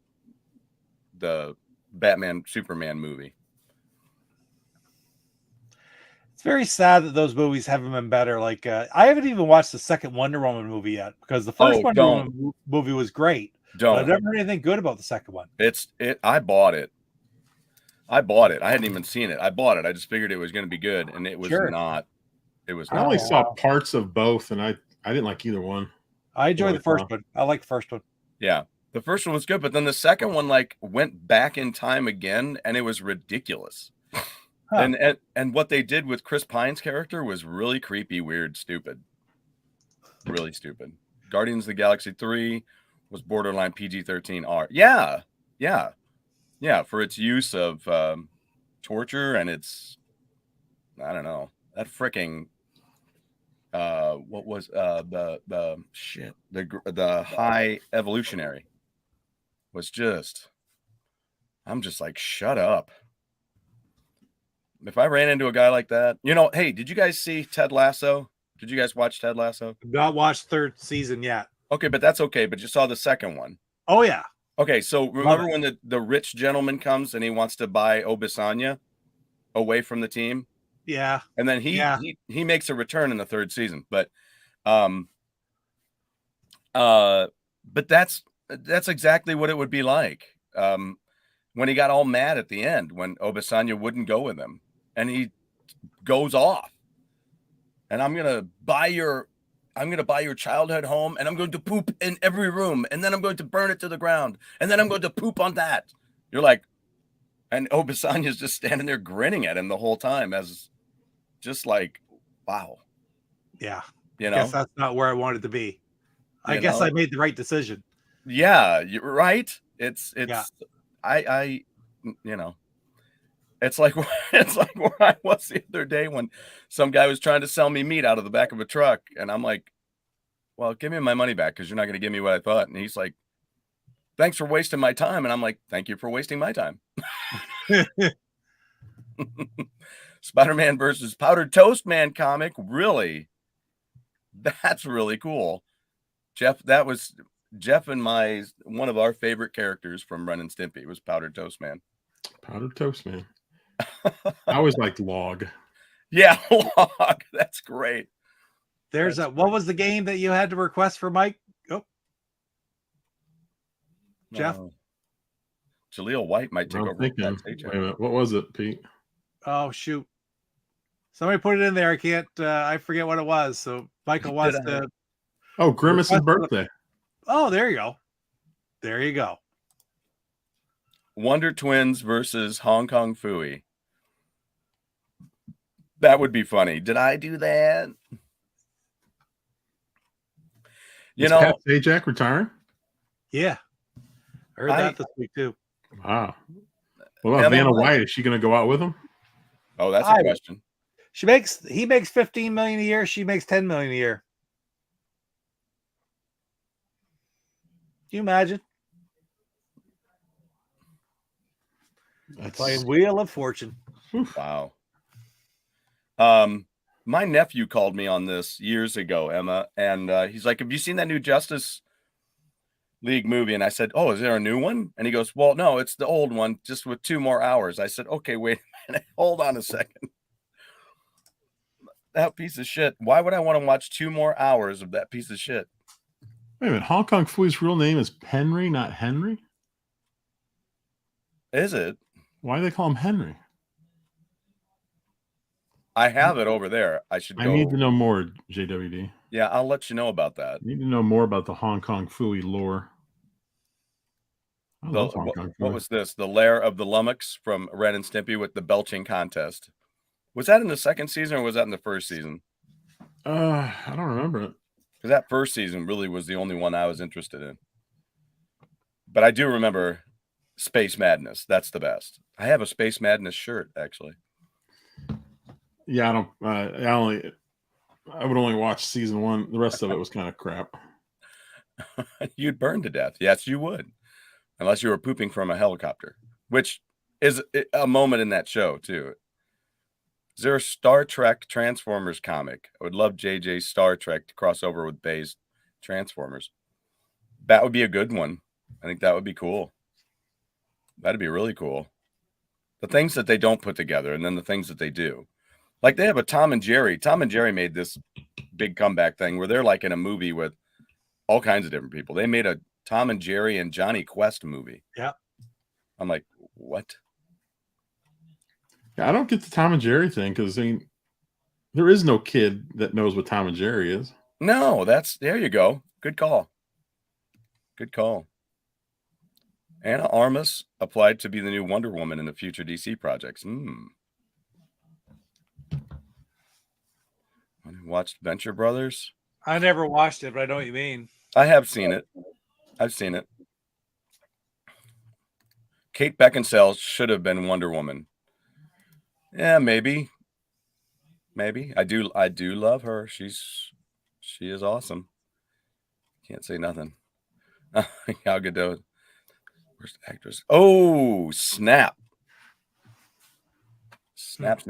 Batman Superman movie.
It's very sad that those movies haven't been better. Like, I haven't even watched the second Wonder Woman movie yet because the first Wonder Woman movie was great. But I've never heard anything good about the second one.
I bought it. I hadn't even seen it. I bought it. I just figured it was going to be good, and it was not. It was.
I only saw parts of both, and I didn't like either one.
I enjoyed the first one. I like the first one.
Yeah, the first one was good, but then the second one went back in time again, and it was ridiculous. Huh. And what they did with Chris Pine's character was really creepy, weird, stupid. Really stupid. Guardians of the Galaxy 3 was borderline PG-13 R. Yeah, for its use of torture and its, I don't know, that freaking what was the high evolutionary was just, I'm just like, shut up. If I ran into a guy like that, hey, did you guys see Ted Lasso? Did you guys watch Ted Lasso?
Not watched third season yet.
Okay, but that's okay. But you saw the second one.
Oh, yeah.
Okay, so remember when the rich gentleman comes and he wants to buy Obisanya away from the team?
Yeah.
And then he makes a return in the third season. But that's exactly what it would be like. When he got all mad at the end when Obisanya wouldn't go with him. And he goes off. And I'm gonna buy your childhood home, and I'm going to poop in every room, and then I'm going to burn it to the ground, and then I'm going to poop on that. You're like, and Obisanya's just standing there grinning at him the whole time, as just like, wow.
Yeah.
I
guess that's not where I wanted to be. I guess I made the right decision.
Yeah, you're right. It's it's like where I was the other day when some guy was trying to sell me meat out of the back of a truck. And I'm like, well, give me my money back because you're not going to give me what I thought. And he's like, thanks for wasting my time. And I'm like, thank you for wasting my time. Spider-Man versus Powdered Toast Man comic. Really? That's really cool. Jeff, that was Jeff and one of our favorite characters from Ren and Stimpy was Powdered Toast Man.
Powdered Toast Man. I always liked Log.
Yeah, Log. That's great.
What was the game that you had to request for Mike? Oh, Jeff.
Jaleel White might take over.
Wait a minute. What was it, Pete?
Oh shoot! Somebody put it in there. I can't. I forget what it was. So Michael wants to.
Oh, Grimace's birthday.
Oh, there you go. There you go.
Wonder Twins versus Hong Kong Phooey. That would be funny. Did I do that? You
Is
know,
Pat Sajak retiring?
Yeah. I heard that this week too.
Wow. What about
Emma,
Vanna
what?
White? Is she going to go out with him?
oh, that's a question.
He makes 15 million a year, she makes 10 million a year. Can you imagine?
That's
Playing Wheel of Fortune.
Wow. My nephew called me on this years ago, Emma, and he's like, "Have you seen that new Justice League movie?" And I said, "Oh, is there a new one?" And he goes, "Well, no, it's the old one, just with 2 more hours." I said, "Okay, wait a minute, hold on a second. That piece of shit. Why would I want to watch 2 more hours of that piece of shit?"
Wait a minute. Hong Kong Fooey's real name is Henry, not Henry?
Is it?
Why do they call him Henry?
I have it over there. I should
I
go.
need to know more, JWD.
Yeah, I'll let you know about that.
I need to know more about the Hong Kong Fooey lore. I love Hong Kong
What
Fooey.
was this? The Lair of the Lummox from Ren and Stimpy with the belching contest. Was that in the second season or was that in the first season?
I don't remember it.
Because that first season really was the only one I was interested in. But I do remember Space Madness. That's the best. I have a Space Madness shirt, actually.
Yeah, I don't. I would only watch season 1. The rest of it was kind of crap.
You'd burn to death. Yes, you would. Unless you were pooping from a helicopter, which is a moment in that show, too. Is there a Star Trek Transformers comic? I would love JJ's Star Trek to cross over with Bay's Transformers. That would be a good one. I think that would be cool. That'd be really cool. The things that they don't put together and then the things that they do. Like they have a Tom and Jerry. Tom and Jerry made this big comeback thing where they're like in a movie with all kinds of different people. They made a Tom and Jerry and Johnny Quest movie.
Yeah.
I'm like, what?
Yeah, I don't get the Tom and Jerry thing because there is no kid that knows what Tom and Jerry is.
No, there you go. Good call. Good call. Anna Armas applied to be the new Wonder Woman in the future DC projects. Watched Venture Brothers?
I never watched it, but I know what you mean.
I have seen it. I've seen it. Kate Beckinsale should have been Wonder Woman. Yeah, maybe. Maybe. I do love her. She is awesome. Can't say nothing. Gal Gadot. Worst actress. Oh, snap. Snap.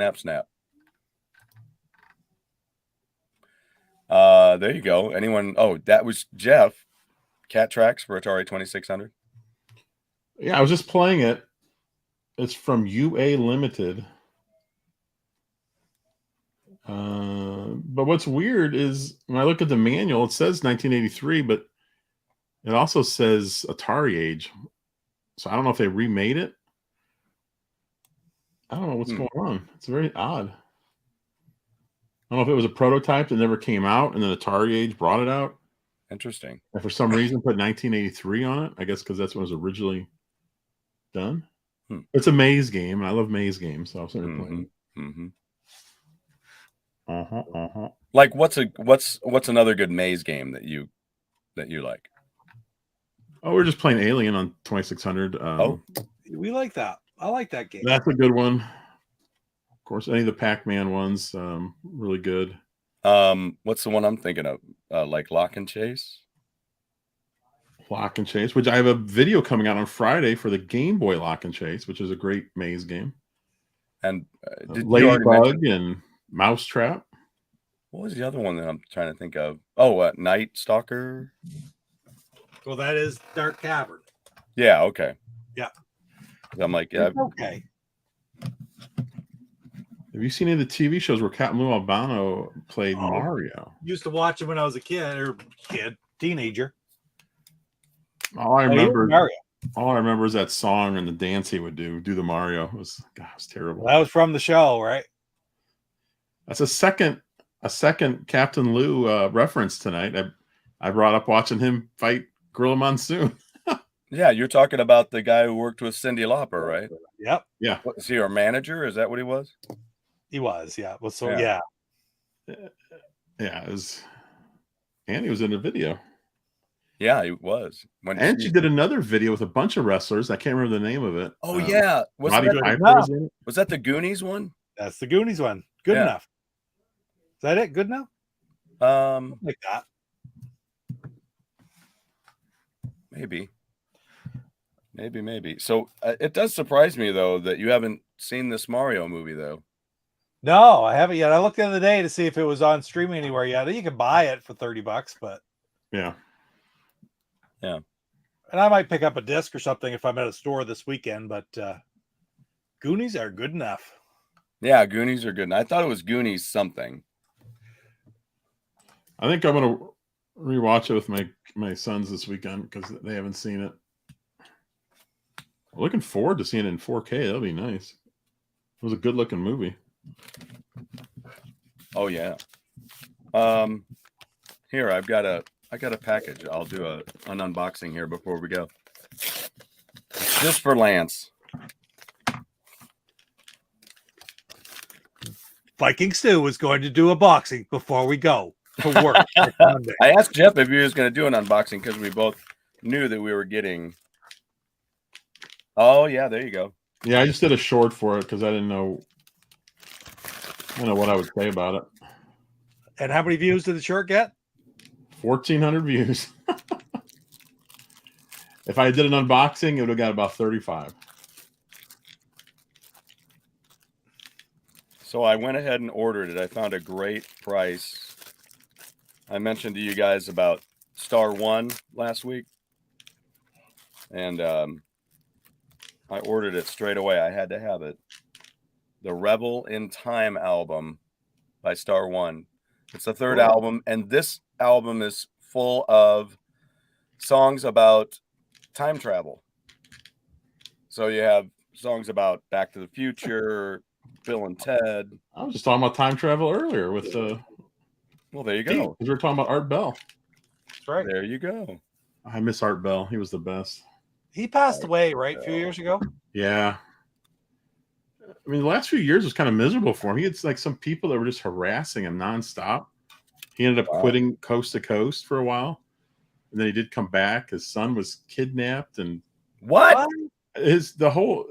There you go. Anyone? Oh, that was Jeff. Cat Tracks for Atari 2600.
Yeah, I was just playing it. It's from UA Limited. But what's weird is when I look at the manual, it says 1983, but it also says Atari age. So I don't know if they remade it. I don't know what's going on. It's very odd. I don't know if it was a prototype that never came out and then Atari age brought it out.
Interesting.
And for some reason put 1983 on it. I guess because that's when it was originally done. It's a maze game, and I love maze games, so I'm certainly playing.
Like what's another good maze game that you like?
Oh, we're just playing Alien on 2600.
We like that. I like that game.
That's a good one. Of course, any of the Pac-Man ones, really good.
What's the one I'm thinking of? Like Lock and Chase?
Lock and Chase, which I have a video coming out on Friday for the Game Boy Lock and Chase, which is a great maze game.
And
Ladybug and Mousetrap.
What was the other one that I'm trying to think of? Oh, Night Stalker.
Well, that is Dark Cavern.
Yeah. Okay.
Yeah.
I'm like, yeah.
Okay.
Have you seen any of the TV shows where Captain Lou Albano played Mario?
Used to watch him when I was a teenager.
All I remember is that song and the dance he would do the Mario. It was terrible.
Well, that was from the show, right?
That's a second Captain Lou reference tonight. I brought up watching him fight Gorilla Monsoon.
Yeah, you're talking about the guy who worked with Cyndi Lauper, right?
Yep.
Yeah.
What, is he our manager? Is that what he was?
He was, yeah. Well,
Yeah, it was, and he was in the video.
Yeah, he was.
And she did another video with a bunch of wrestlers. I can't remember the name of it.
Oh yeah, was
Roddy
that,
Piper was in it.
was that the Goonies one?
That's the Goonies one. Good
Yeah.
enough. Is that it? Good enough? Like that.
Maybe. So it does surprise me though that you haven't seen this Mario movie though.
No, I haven't yet. I looked the other day to see if it was on streaming anywhere yet. You can buy it for $30, but
Yeah.
And I might pick up a disc or something if I'm at a store this weekend, but Goonies are good enough.
Yeah, Goonies are good. And I thought it was Goonies something.
I think I'm gonna rewatch it with my sons this weekend because they haven't seen it. I'm looking forward to seeing it in 4K. That'll be nice. It was a good looking movie.
Oh yeah. Here I got a package. I'll do an unboxing here before we go. Just for Lance.
Viking Stu is going to do a boxing before we go to work. Monday.
I asked Jeff if he was going to do an unboxing because we both knew that we were getting. Oh yeah, there you go.
Yeah, I just did a short for it because I didn't know what I would say about it.
And how many views did the short get?
1,400 views. If I did an unboxing, it would have got about 35.
So I went ahead and ordered it. I found a great price. I mentioned to you guys about Star One last week. And I ordered it straight away. I had to have it. The Rebel in Time album by Star One. It's the third album. And this album is full of songs about time travel. So you have songs about Back to the Future, Bill and Ted.
I was just talking about time travel earlier with
well, there you go.
Because we were talking about Art Bell.
That's right.
There you go.
I miss Art Bell. He was the best.
He passed away, right? A few years ago.
Yeah. I mean, the last few years was kind of miserable for him. He had like some people that were just harassing him nonstop. He ended up quitting Coast to Coast for a while. And then he did come back. His son was kidnapped and
What?
the whole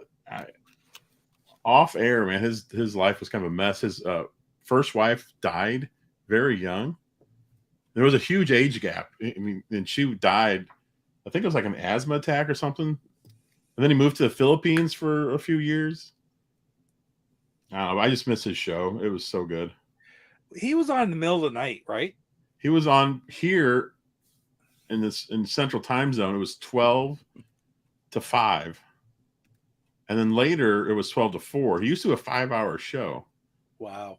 off air, man, his life was kind of a mess. His first wife died very young. There was a huge age gap. I mean, and she died, I think it was like an asthma attack or something. And then he moved to the Philippines for a few years. I don't know. I just missed his show. It was so good.
He was on in the middle of the night, right?
He was on here in Central Time Zone. It was 12 to 5. And then later it was 12 to 4. He used to do a 5-hour show.
Wow.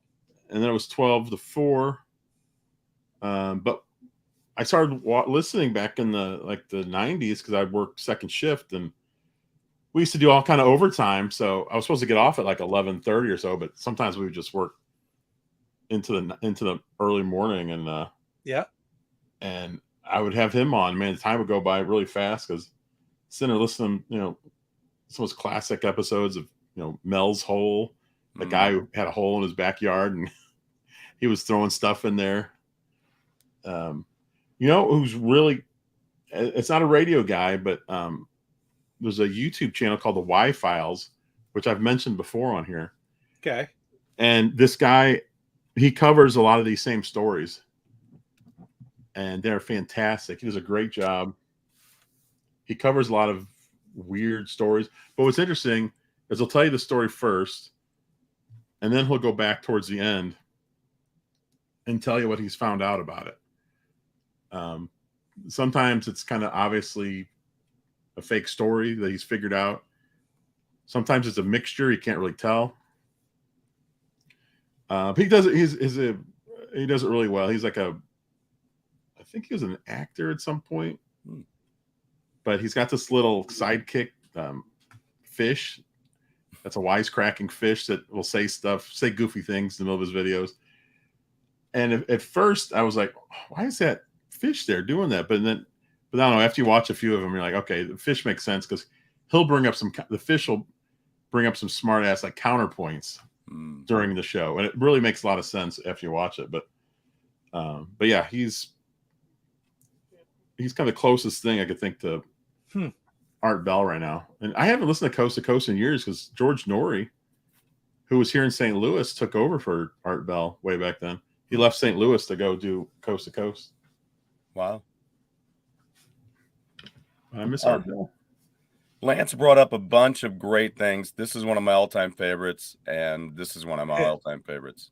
And then it was 12 to 4. But I started listening back in the 90s because I worked second shift and we used to do all kind of overtime. So I was supposed to get off at like 11:30 or so, but sometimes we would just work into the early morning and
yeah. And
I would have him on. Man, the time would go by really fast because sitting there listening, some of those classic episodes of Mel's Hole, the guy who had a hole in his backyard and he was throwing stuff in there. Who's really, it's not a radio guy, but there's a YouTube channel called the Y Files, which I've mentioned before on here.
Okay.
And this guy, he covers a lot of these same stories and they're fantastic. He does a great job. He covers a lot of weird stories, but what's interesting is he'll tell you the story first and then he'll go back towards the end and tell you what he's found out about it. Sometimes it's kind of obviously a fake story that he's figured out. Sometimes it's a mixture. You can't really tell. But he does it. He does it really well. He's like I think he was an actor at some point, but he's got this little sidekick fish. That's a wisecracking fish that will say goofy things in the middle of his videos. And at first I was like, why is that fish there doing that? But I don't know. After you watch a few of them, you're like, okay, the fish makes sense because the fish will bring up some smart ass like counterpoints during the show, and it really makes a lot of sense after you watch it. But yeah, he's he's kind of the closest thing I could think to Art Bell right now. And I haven't listened to Coast in years because George Norrie, who was here in St. Louis, took over for Art Bell way back then. He left St. Louis to go do Coast to Coast.
Wow.
I miss Art Bell.
Lance brought up a bunch of great things. This is one of my all-time favorites, and this is one of my all-time favorites.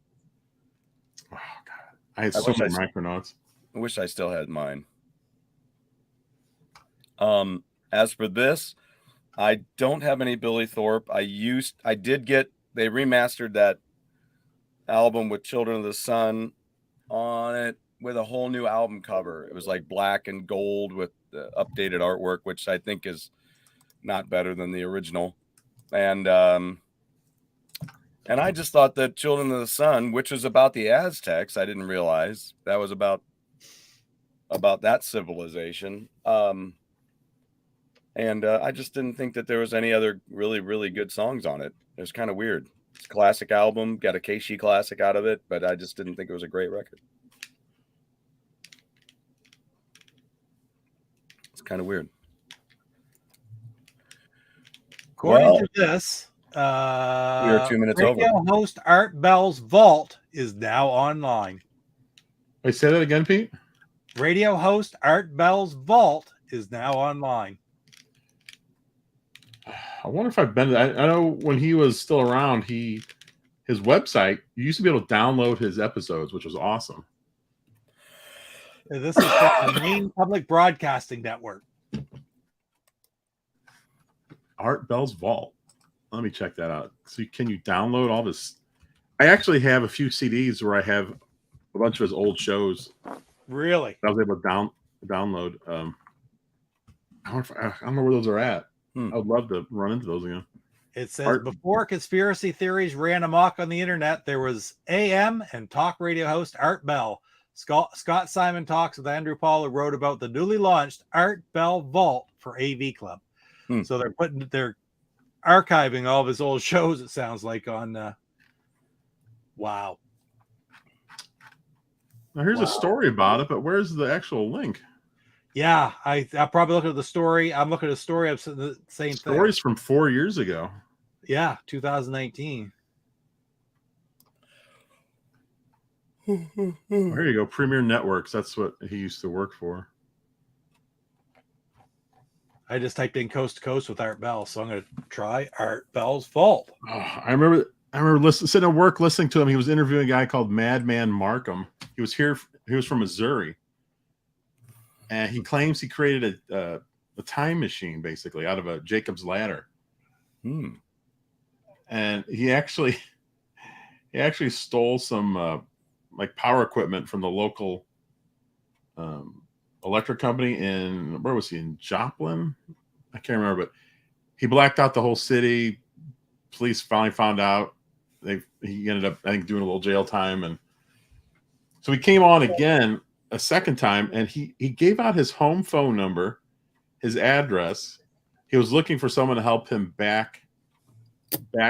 Oh, God. I had so many Micronauts.
I wish I still had mine. As for this, I don't have any Billy Thorpe. They remastered that album with Children of the Sun on it with a whole new album cover. It was like black and gold with updated artwork, which I think is not better than the original. And I just thought that Children of the Sun, which was about the Aztecs, I didn't realize that was about that civilization. And I just didn't think that there was any other really, really good songs on it. It was kind of weird. It's a classic album, got a Keishi classic out of it, but I just didn't think it was a great record. It's kind of weird.
According to this,
we are 2 minutes over.
Radio host Art Bell's Vault is now online.
Wait, say that again, Pete?
Radio host Art Bell's Vault is now online.
I wonder if I've been. I know when he was still around, his website, you used to be able to download his episodes, which was awesome.
This is from the Maine Public Broadcasting Network.
Art Bell's Vault. Let me check that out. So can you download all this? I actually have a few CDs where I have a bunch of his old shows.
Really?
I was able to download. I don't know where those are at. I would love to run into those again.
It says before conspiracy theories ran amok on the internet, there was AM and talk radio host Art Bell. Scott Simon talks with Andrew Paul, who wrote about the newly launched Art Bell Vault for AV Club. So they're archiving all of his old shows, it sounds like, on wow.
Now here's a story about it, but where's the actual link?
Yeah, I probably look at the story. I'm looking at a story of the same thing.
Stories from 4 years ago.
Yeah, 2019.
There you go. Premier Networks. That's what he used to work for.
I just typed in Coast to Coast with Art Bell, so I'm going to try Art Bell's Vault.
Oh, I remember sitting at work listening to him. He was interviewing a guy called Madman Markham. He was from Missouri. And he claims he created a time machine, basically, out of a Jacob's ladder. And he actually stole some like power equipment from the local electric company where was he, in Joplin? I can't remember, but he blacked out the whole city. Police finally found out. He ended up, I think, doing a little jail time, and so he came on again a second time, and he gave out his home phone number, his address. He was looking for someone to help him back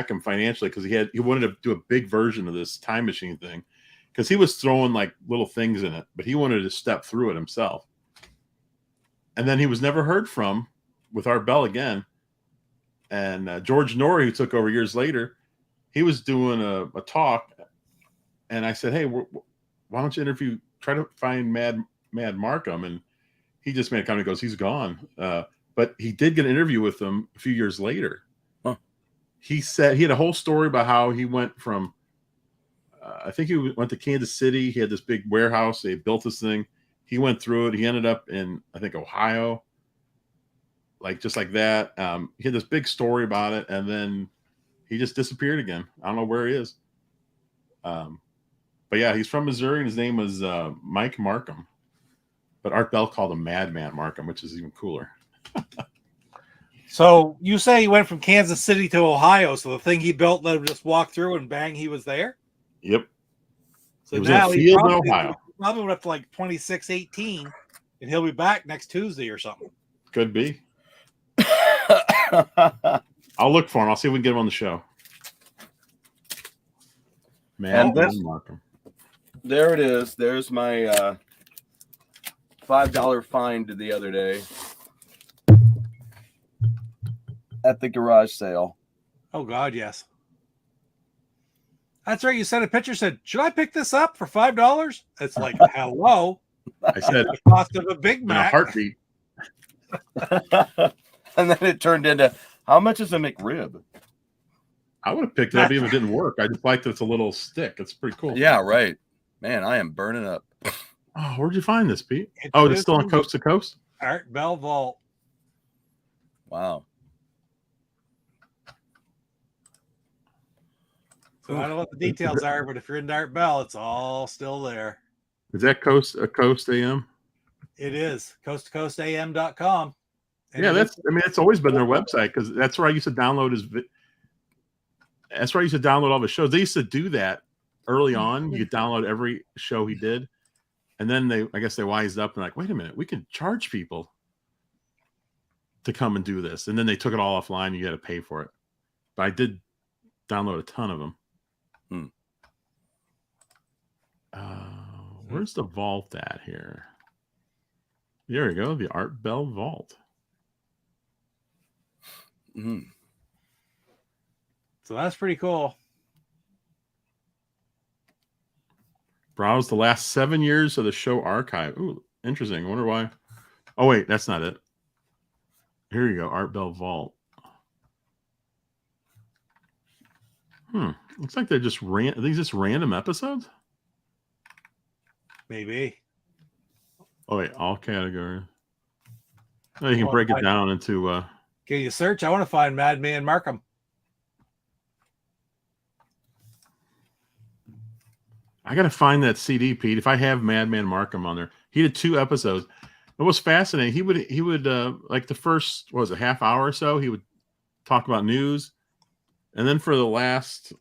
him financially because he wanted to do a big version of this time machine thing because he was throwing like little things in it, but he wanted to step through it himself. And then he was never heard from with Art Bell again. And George Norrie, who took over years later, he was doing a talk, and I said, "Hey, why don't you try to find Mad Markham?" And he just made a comment. He goes, "He's gone." But he did get an interview with him a few years later.
Huh.
He said he had a whole story about how he went from, I think he went to Kansas City. He had this big warehouse. They built this thing. He went through it. He ended up in, I think, Ohio, just like that. He had this big story about it, and then he just disappeared again. I don't know where he is. But yeah, he's from Missouri, and his name was Mike Markham. But Art Bell called him Madman Markham, which is even cooler.
So you say he went from Kansas City to Ohio, so the thing he built let him just walk through and bang, he was there?
Yep.
So
he was
now
in a
he
field in Ohio.
Probably went up to like 26-18, and he'll be back next Tuesday or something.
Could be. I'll look for him. I'll see if we can get him on the show. Madman Markham.
There it is. There's my $5 find the other day at the garage sale.
Oh God, yes. That's right. You sent a picture. Said, "Should I pick this up for $5?" It's like, hello.
I said
The cost of a Big
in a
Mac.
heartbeat.
And then it turned into, how much is a McRib?
I would have picked it up even if it didn't work. I just like that it's a little stick. It's pretty cool.
Yeah, right. Man, I am burning up.
Oh, where'd you find this, Pete?
It's
It's still on Coast to Coast?
Art Bell Vault.
Wow.
So I don't know what the details are, but if you're in Art Bell, it's all still there.
Is that Coast AM?
It is coasttocoastam.com. And
Yeah,
it
it's always been their website because that's where I used to download that's where I used to download all the shows. They used to do that early on. You could download every show he did. And then I guess they wised up and like, wait a minute, we can charge people to come and do this. And then they took it all offline. You got to pay for it. But I did download a ton of them. Where's the vault at here? There we go. The Art Bell Vault.
So that's pretty cool.
Browse the last 7 years of the show archive. Ooh, interesting. I wonder why. Oh, wait, that's not it. Here you go. Art Bell Vault. Looks like they're just are these just random episodes?
Maybe.
Oh, wait, all categories. Oh, you can break it down into
Can you search? I want to find Madman Markham.
I gotta find that CD, Pete. If I have Madman Markham on there, he did 2 episodes. It was fascinating. He would like the first, what was it, half hour or so, he would talk about news, and then for the last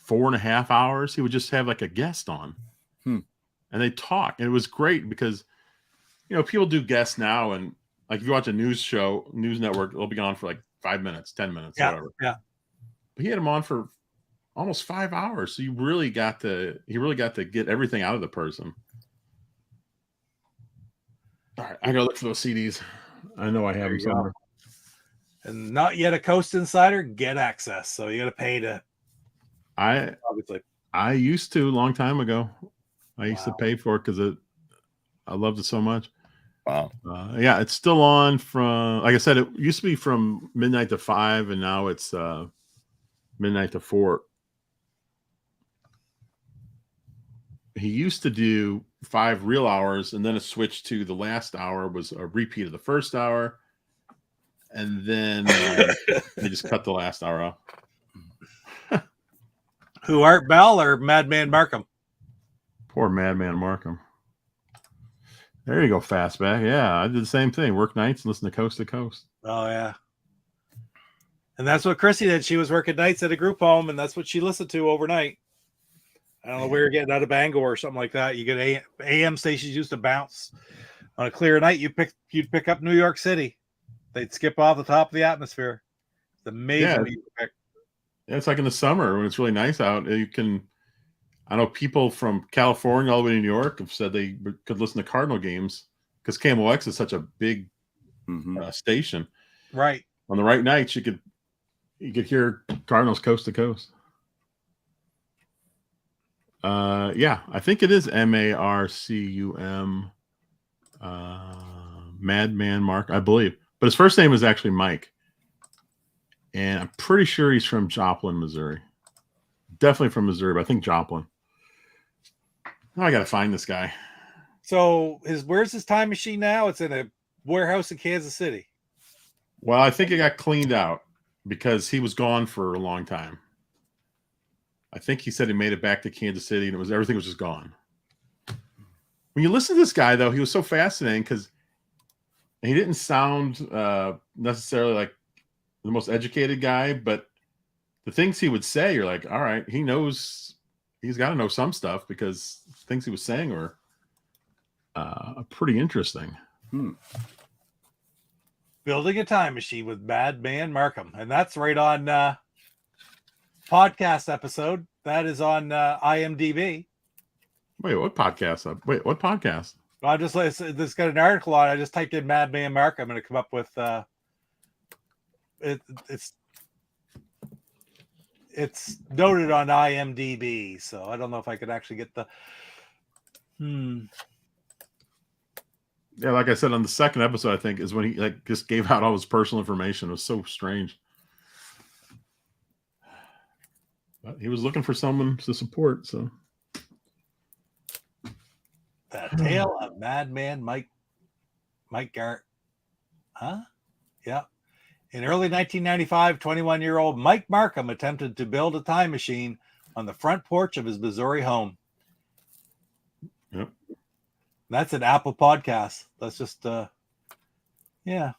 4.5 hours, he would just have like a guest on, and they talk, and it was great because people do guests now, and like if you watch a news network, they'll be on for like 5 minutes, 10 minutes, whatever.
Yeah.
But he had him on for almost 5 hours. So he really got to get everything out of the person. All right, I gotta look for those CDs. I know I have them somewhere.
And not yet a Coast Insider, get access. So you got to pay to. Obviously,
I used to a long time ago. I used to pay for it because I loved it so much.
Wow.
Yeah, it's still on from, like I said, it used to be from midnight to 5, and now it's midnight to 4. He used to do 5 real hours, and then it switched to the last hour was a repeat of the first hour, and then they just cut the last hour off.
who, Art Bell or Madman Markham?
Poor Madman Markham. There you go, Fastback. Yeah, I did the same thing. Work nights and listen to Coast to Coast.
Oh yeah, and that's what Chrissy did. She was working nights at a group home, and that's what she listened to overnight. I don't know where you're getting out of Bangor or something like that. You get AM stations used to bounce on a clear night. You'd pick up New York City. They'd skip off the top of the atmosphere. It's amazing.
Yeah, it's like in the summer when it's really nice out. I know people from California all the way to New York have said they could listen to Cardinal games because KMOX is such a big station.
Right.
On the right nights, you could hear Cardinals coast to coast. Yeah, I think it is MARCUM, Madman Mark, I believe. But his first name is actually Mike. And I'm pretty sure he's from Joplin, Missouri. Definitely from Missouri, but I think Joplin. Now I got to find this guy.
So where's his time machine now? It's in a warehouse in Kansas City.
Well, I think it got cleaned out because he was gone for a long time. I think he said he made it back to Kansas City and everything was just gone. When you listen to this guy, though, he was so fascinating because he didn't sound necessarily like the most educated guy, but the things he would say, you're like, all right, he's got to know some stuff because things he was saying were pretty interesting.
Building a Time Machine with Madman Markham. And that's right on podcast episode. That is on IMDb.
Wait, what podcast? Wait, what podcast?
Well, I just this got an article on. I just typed in Madman Mark. I'm going to come up with it's noted on IMDb, so I don't know if I could actually get the.
Yeah, like I said on the second episode, I think is when he like just gave out all his personal information. It was so strange. But he was looking for someone to support, so.
The Tale of Madman Mike Garrett. Huh? Yeah. In early 1995, 21-year-old Mike Markham attempted to build a time machine on the front porch of his Missouri home.
Yep.
That's an Apple podcast. That's just yeah.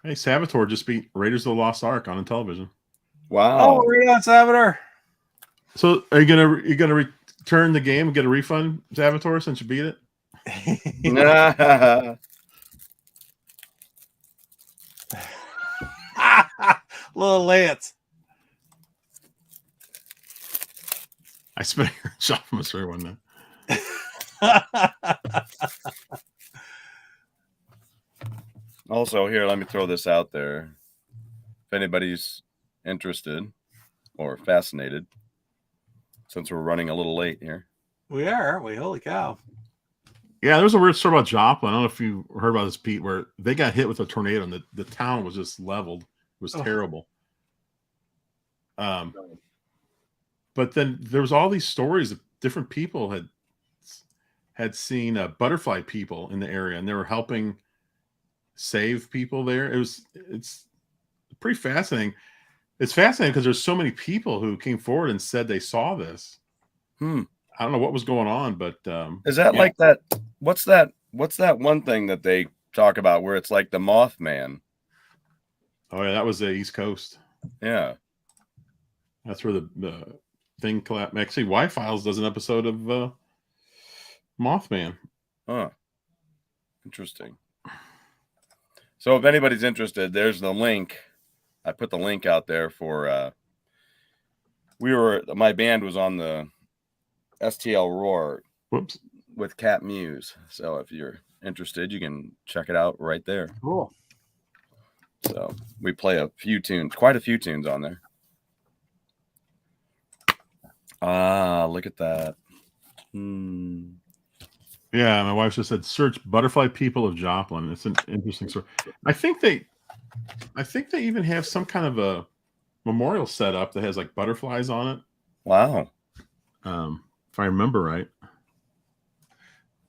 Hey, Saboteur just beat Raiders of the Lost Ark on television.
Wow.
Oh, right on, Salvador.
So are you gonna return the game and get a refund, Saboteur, since you beat it?
Little Lance.
I spent a year in shop from Missouri one night.
Also, here, let me throw this out there. If anybody's interested or fascinated, since we're running a little late here.
We are, aren't we? Holy cow.
Yeah, there was a weird story about Joplin. I don't know if you heard about this, Pete, where they got hit with a tornado and the town was just leveled. It was terrible. But then there was all these stories of different people had seen butterfly people in the area, and they were helping save people there. It's pretty fascinating. It's fascinating because there's so many people who came forward and said they saw this. I don't know what was going on, but
is that like that? What's that one thing that they talk about where it's like the Mothman?
Oh yeah, that was the East Coast.
Yeah,
that's where the thing collapsed. Actually, Y-Files does an episode of Mothman.
Huh. Interesting. So if anybody's interested, there's the link. I put the link out there for my band was on the STL Roar with Cat Muse. So if you're interested, you can check it out right there.
Cool.
So we play quite a few tunes on there. Look at that.
Yeah, my wife just said search Butterfly People of Joplin. It's an interesting story. I think they even have some kind of a memorial set up that has like butterflies on it.
Wow.
If I remember right.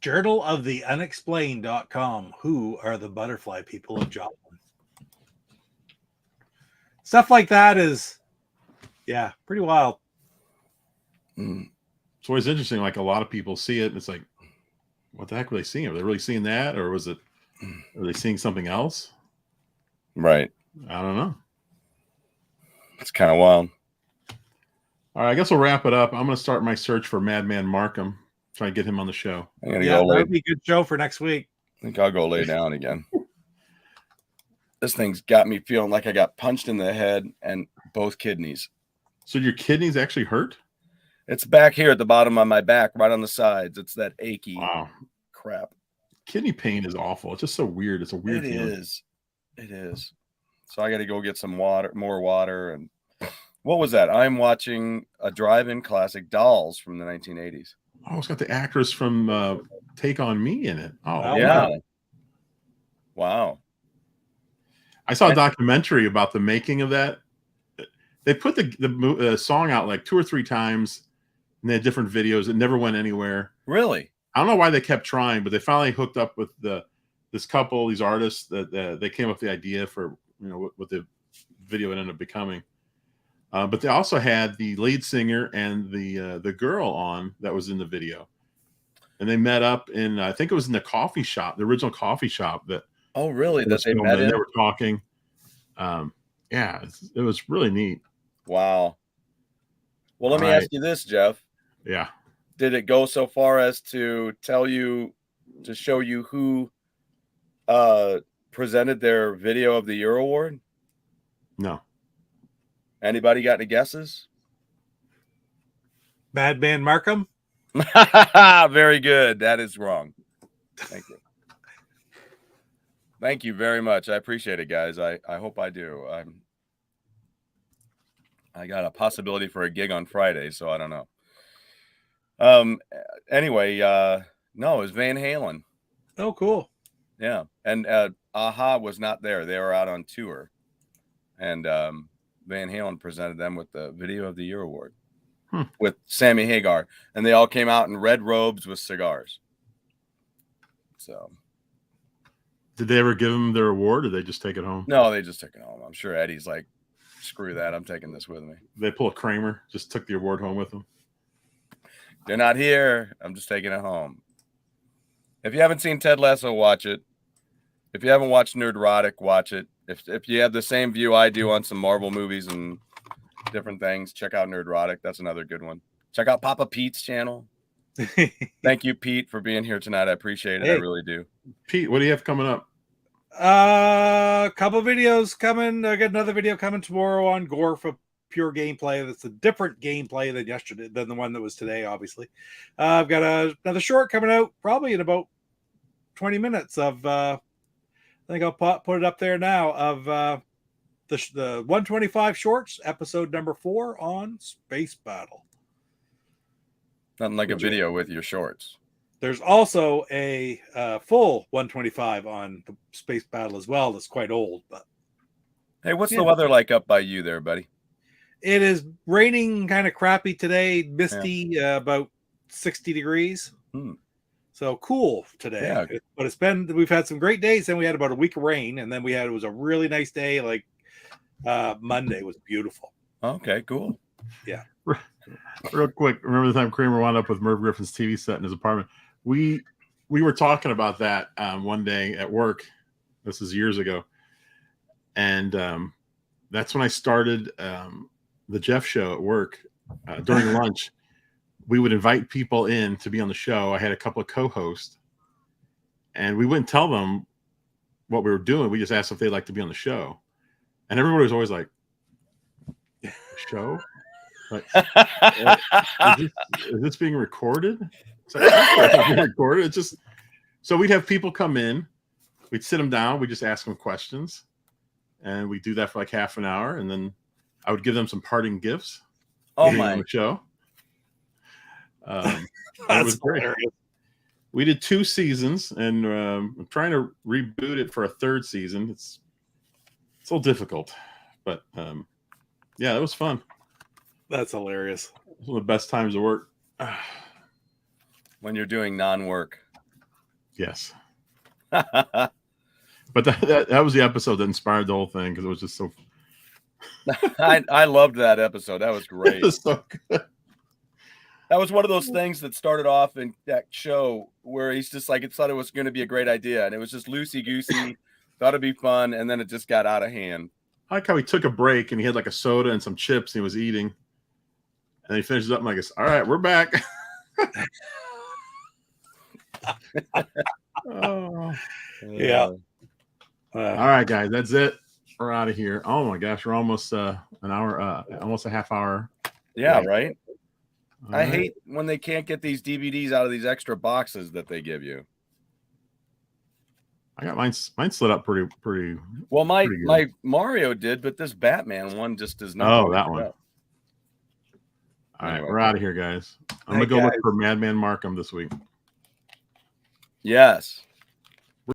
Journal of the Unexplained.com. Who are the butterfly people of Joplin? Stuff like that is, yeah, pretty wild.
It's always interesting. Like a lot of people see it, and it's like, what the heck were they seeing? Are they really seeing that, or are they seeing something else?
Right.
I don't know.
It's kind of wild.
All right, I guess we'll wrap it up. I'm going to start my search for Madman Markham. Try to get him on the show.
That would be a good show for next week.
I think I'll go lay down again. This thing's got me feeling like I got punched in the head and both kidneys.
So your kidneys actually hurt?
It's back here at the bottom of my back, right on the sides. It's that achy crap.
Kidney pain is awful. It's just so weird. It's a weird feeling.
It is. So I got to go get some more water. And what was that? I'm watching a drive-in classic, Dolls, from the 1980s.
Oh, it's got the actress from Take On Me in it. Oh,
yeah. Wow.
I saw a documentary about the making of that. They put the song out like 2 or 3 times, and they had different videos. It never went anywhere.
Really?
I don't know why they kept trying, but they finally hooked up with this couple, these artists that they came up with the idea for, what the video ended up becoming. But they also had the lead singer and the girl on that was in the video, and they met up in, I think it was in the coffee shop, the original coffee shop that.
Oh, really? That they met in?
They were talking. Yeah, it was really neat.
Wow. Well, let me ask you this, Jeff.
Yeah.
Did it go so far as to show you who presented their Video of the Year award?
No.
Anybody got any guesses?
Madman Markham?
Very good. That is wrong. Thank you. Thank you very much. I appreciate it, guys. I hope I do. I got a possibility for a gig on Friday, so I don't know. Anyway, no, it was Van Halen.
Oh, cool.
Yeah. And Aha was not there. They were out on tour. And Van Halen presented them with the Video of the Year award with Sammy Hagar. And they all came out in red robes with cigars. So
Did they ever give them their award, or did they just take it home?
no, they just took it home. I'm sure Eddie's like, screw that. I'm taking this with me.
They pull a Kramer, just took the award home with them.
They're not here. I'm just taking it home. If you haven't seen Ted Lasso, watch it. If you haven't watched Nerdrotic, watch it. If you have the same view I do on some Marvel movies and different things, check out Nerdrotic. That's another good one. Check out Papa Pete's channel. Thank you, Pete, for being here tonight. I appreciate it. I really do.
Pete, what do you have coming up?
Couple videos coming. I got another video coming tomorrow on Gore for pure gameplay. That's a different gameplay than yesterday, than the one that was today, obviously. I've got another short coming out probably in about 20 minutes of I think I'll put it up there now of the 125 shorts, episode number 4 on Space Battle.
Nothing like a video with your shorts.
There's also a full 125 on the Space Battle as well. That's quite old, but
Hey, what's the weather like up by you there, buddy?
it is raining kind of crappy today, misty, about 60 degrees. So cool today.
Yeah.
But we've had some great days. Then we had about a week of rain, and then it was a really nice day. Like Monday was beautiful.
Okay, cool.
Yeah.
Real quick, remember the time Kramer wound up with Merv Griffin's TV set in his apartment? We were talking about that one day at work. This is years ago. And that's when I started the Jeff show at work. During lunch, we would invite people in to be on the show. I had a couple of co-hosts, and we wouldn't tell them what we were doing. We just asked if they'd like to be on the show. And everybody was always like, show? Like, is this being recorded? It's like, it's being recorded. It's just so we'd have people come in, we'd sit them down, we just ask them questions, and we do that for like half an hour, and then I would give them some parting gifts.
Oh
on
my!
the show. It
That's
was great.
hilarious.
We did 2 seasons, and I'm trying to reboot it for a 3rd season. It's a little difficult, but yeah, it was fun.
That's hilarious.
It was one of the best times of work.
When you're doing non-work.
Yes. But that was the episode that inspired the whole thing, because it was just so.
I loved that episode. That was great.
It was so good.
That was one of those things that started off in that show where he's just like, thought it was going to be a great idea, and it was just loosey-goosey, thought it'd be fun, and then it just got out of hand.
I like how he took a break and he had like a soda and some chips and he was eating, and he finishes up and like, all right, we're back. Oh.
Yeah.
All right, guys, that's it. We're out of here. Oh my gosh, we're almost an hour, almost a half hour.
Yeah, right.
All
I
right.
hate when they can't get these DVDs out of these extra boxes that they give you.
I got mine slid up pretty.
Well, my
Pretty good.
Mario did, but this Batman one just does not.
Oh, that one.
Up.
All right,
Anyway.
we're out of here, guys. I'm
Hey,
gonna go look
guys.
for Madman Markham this week.
Yes.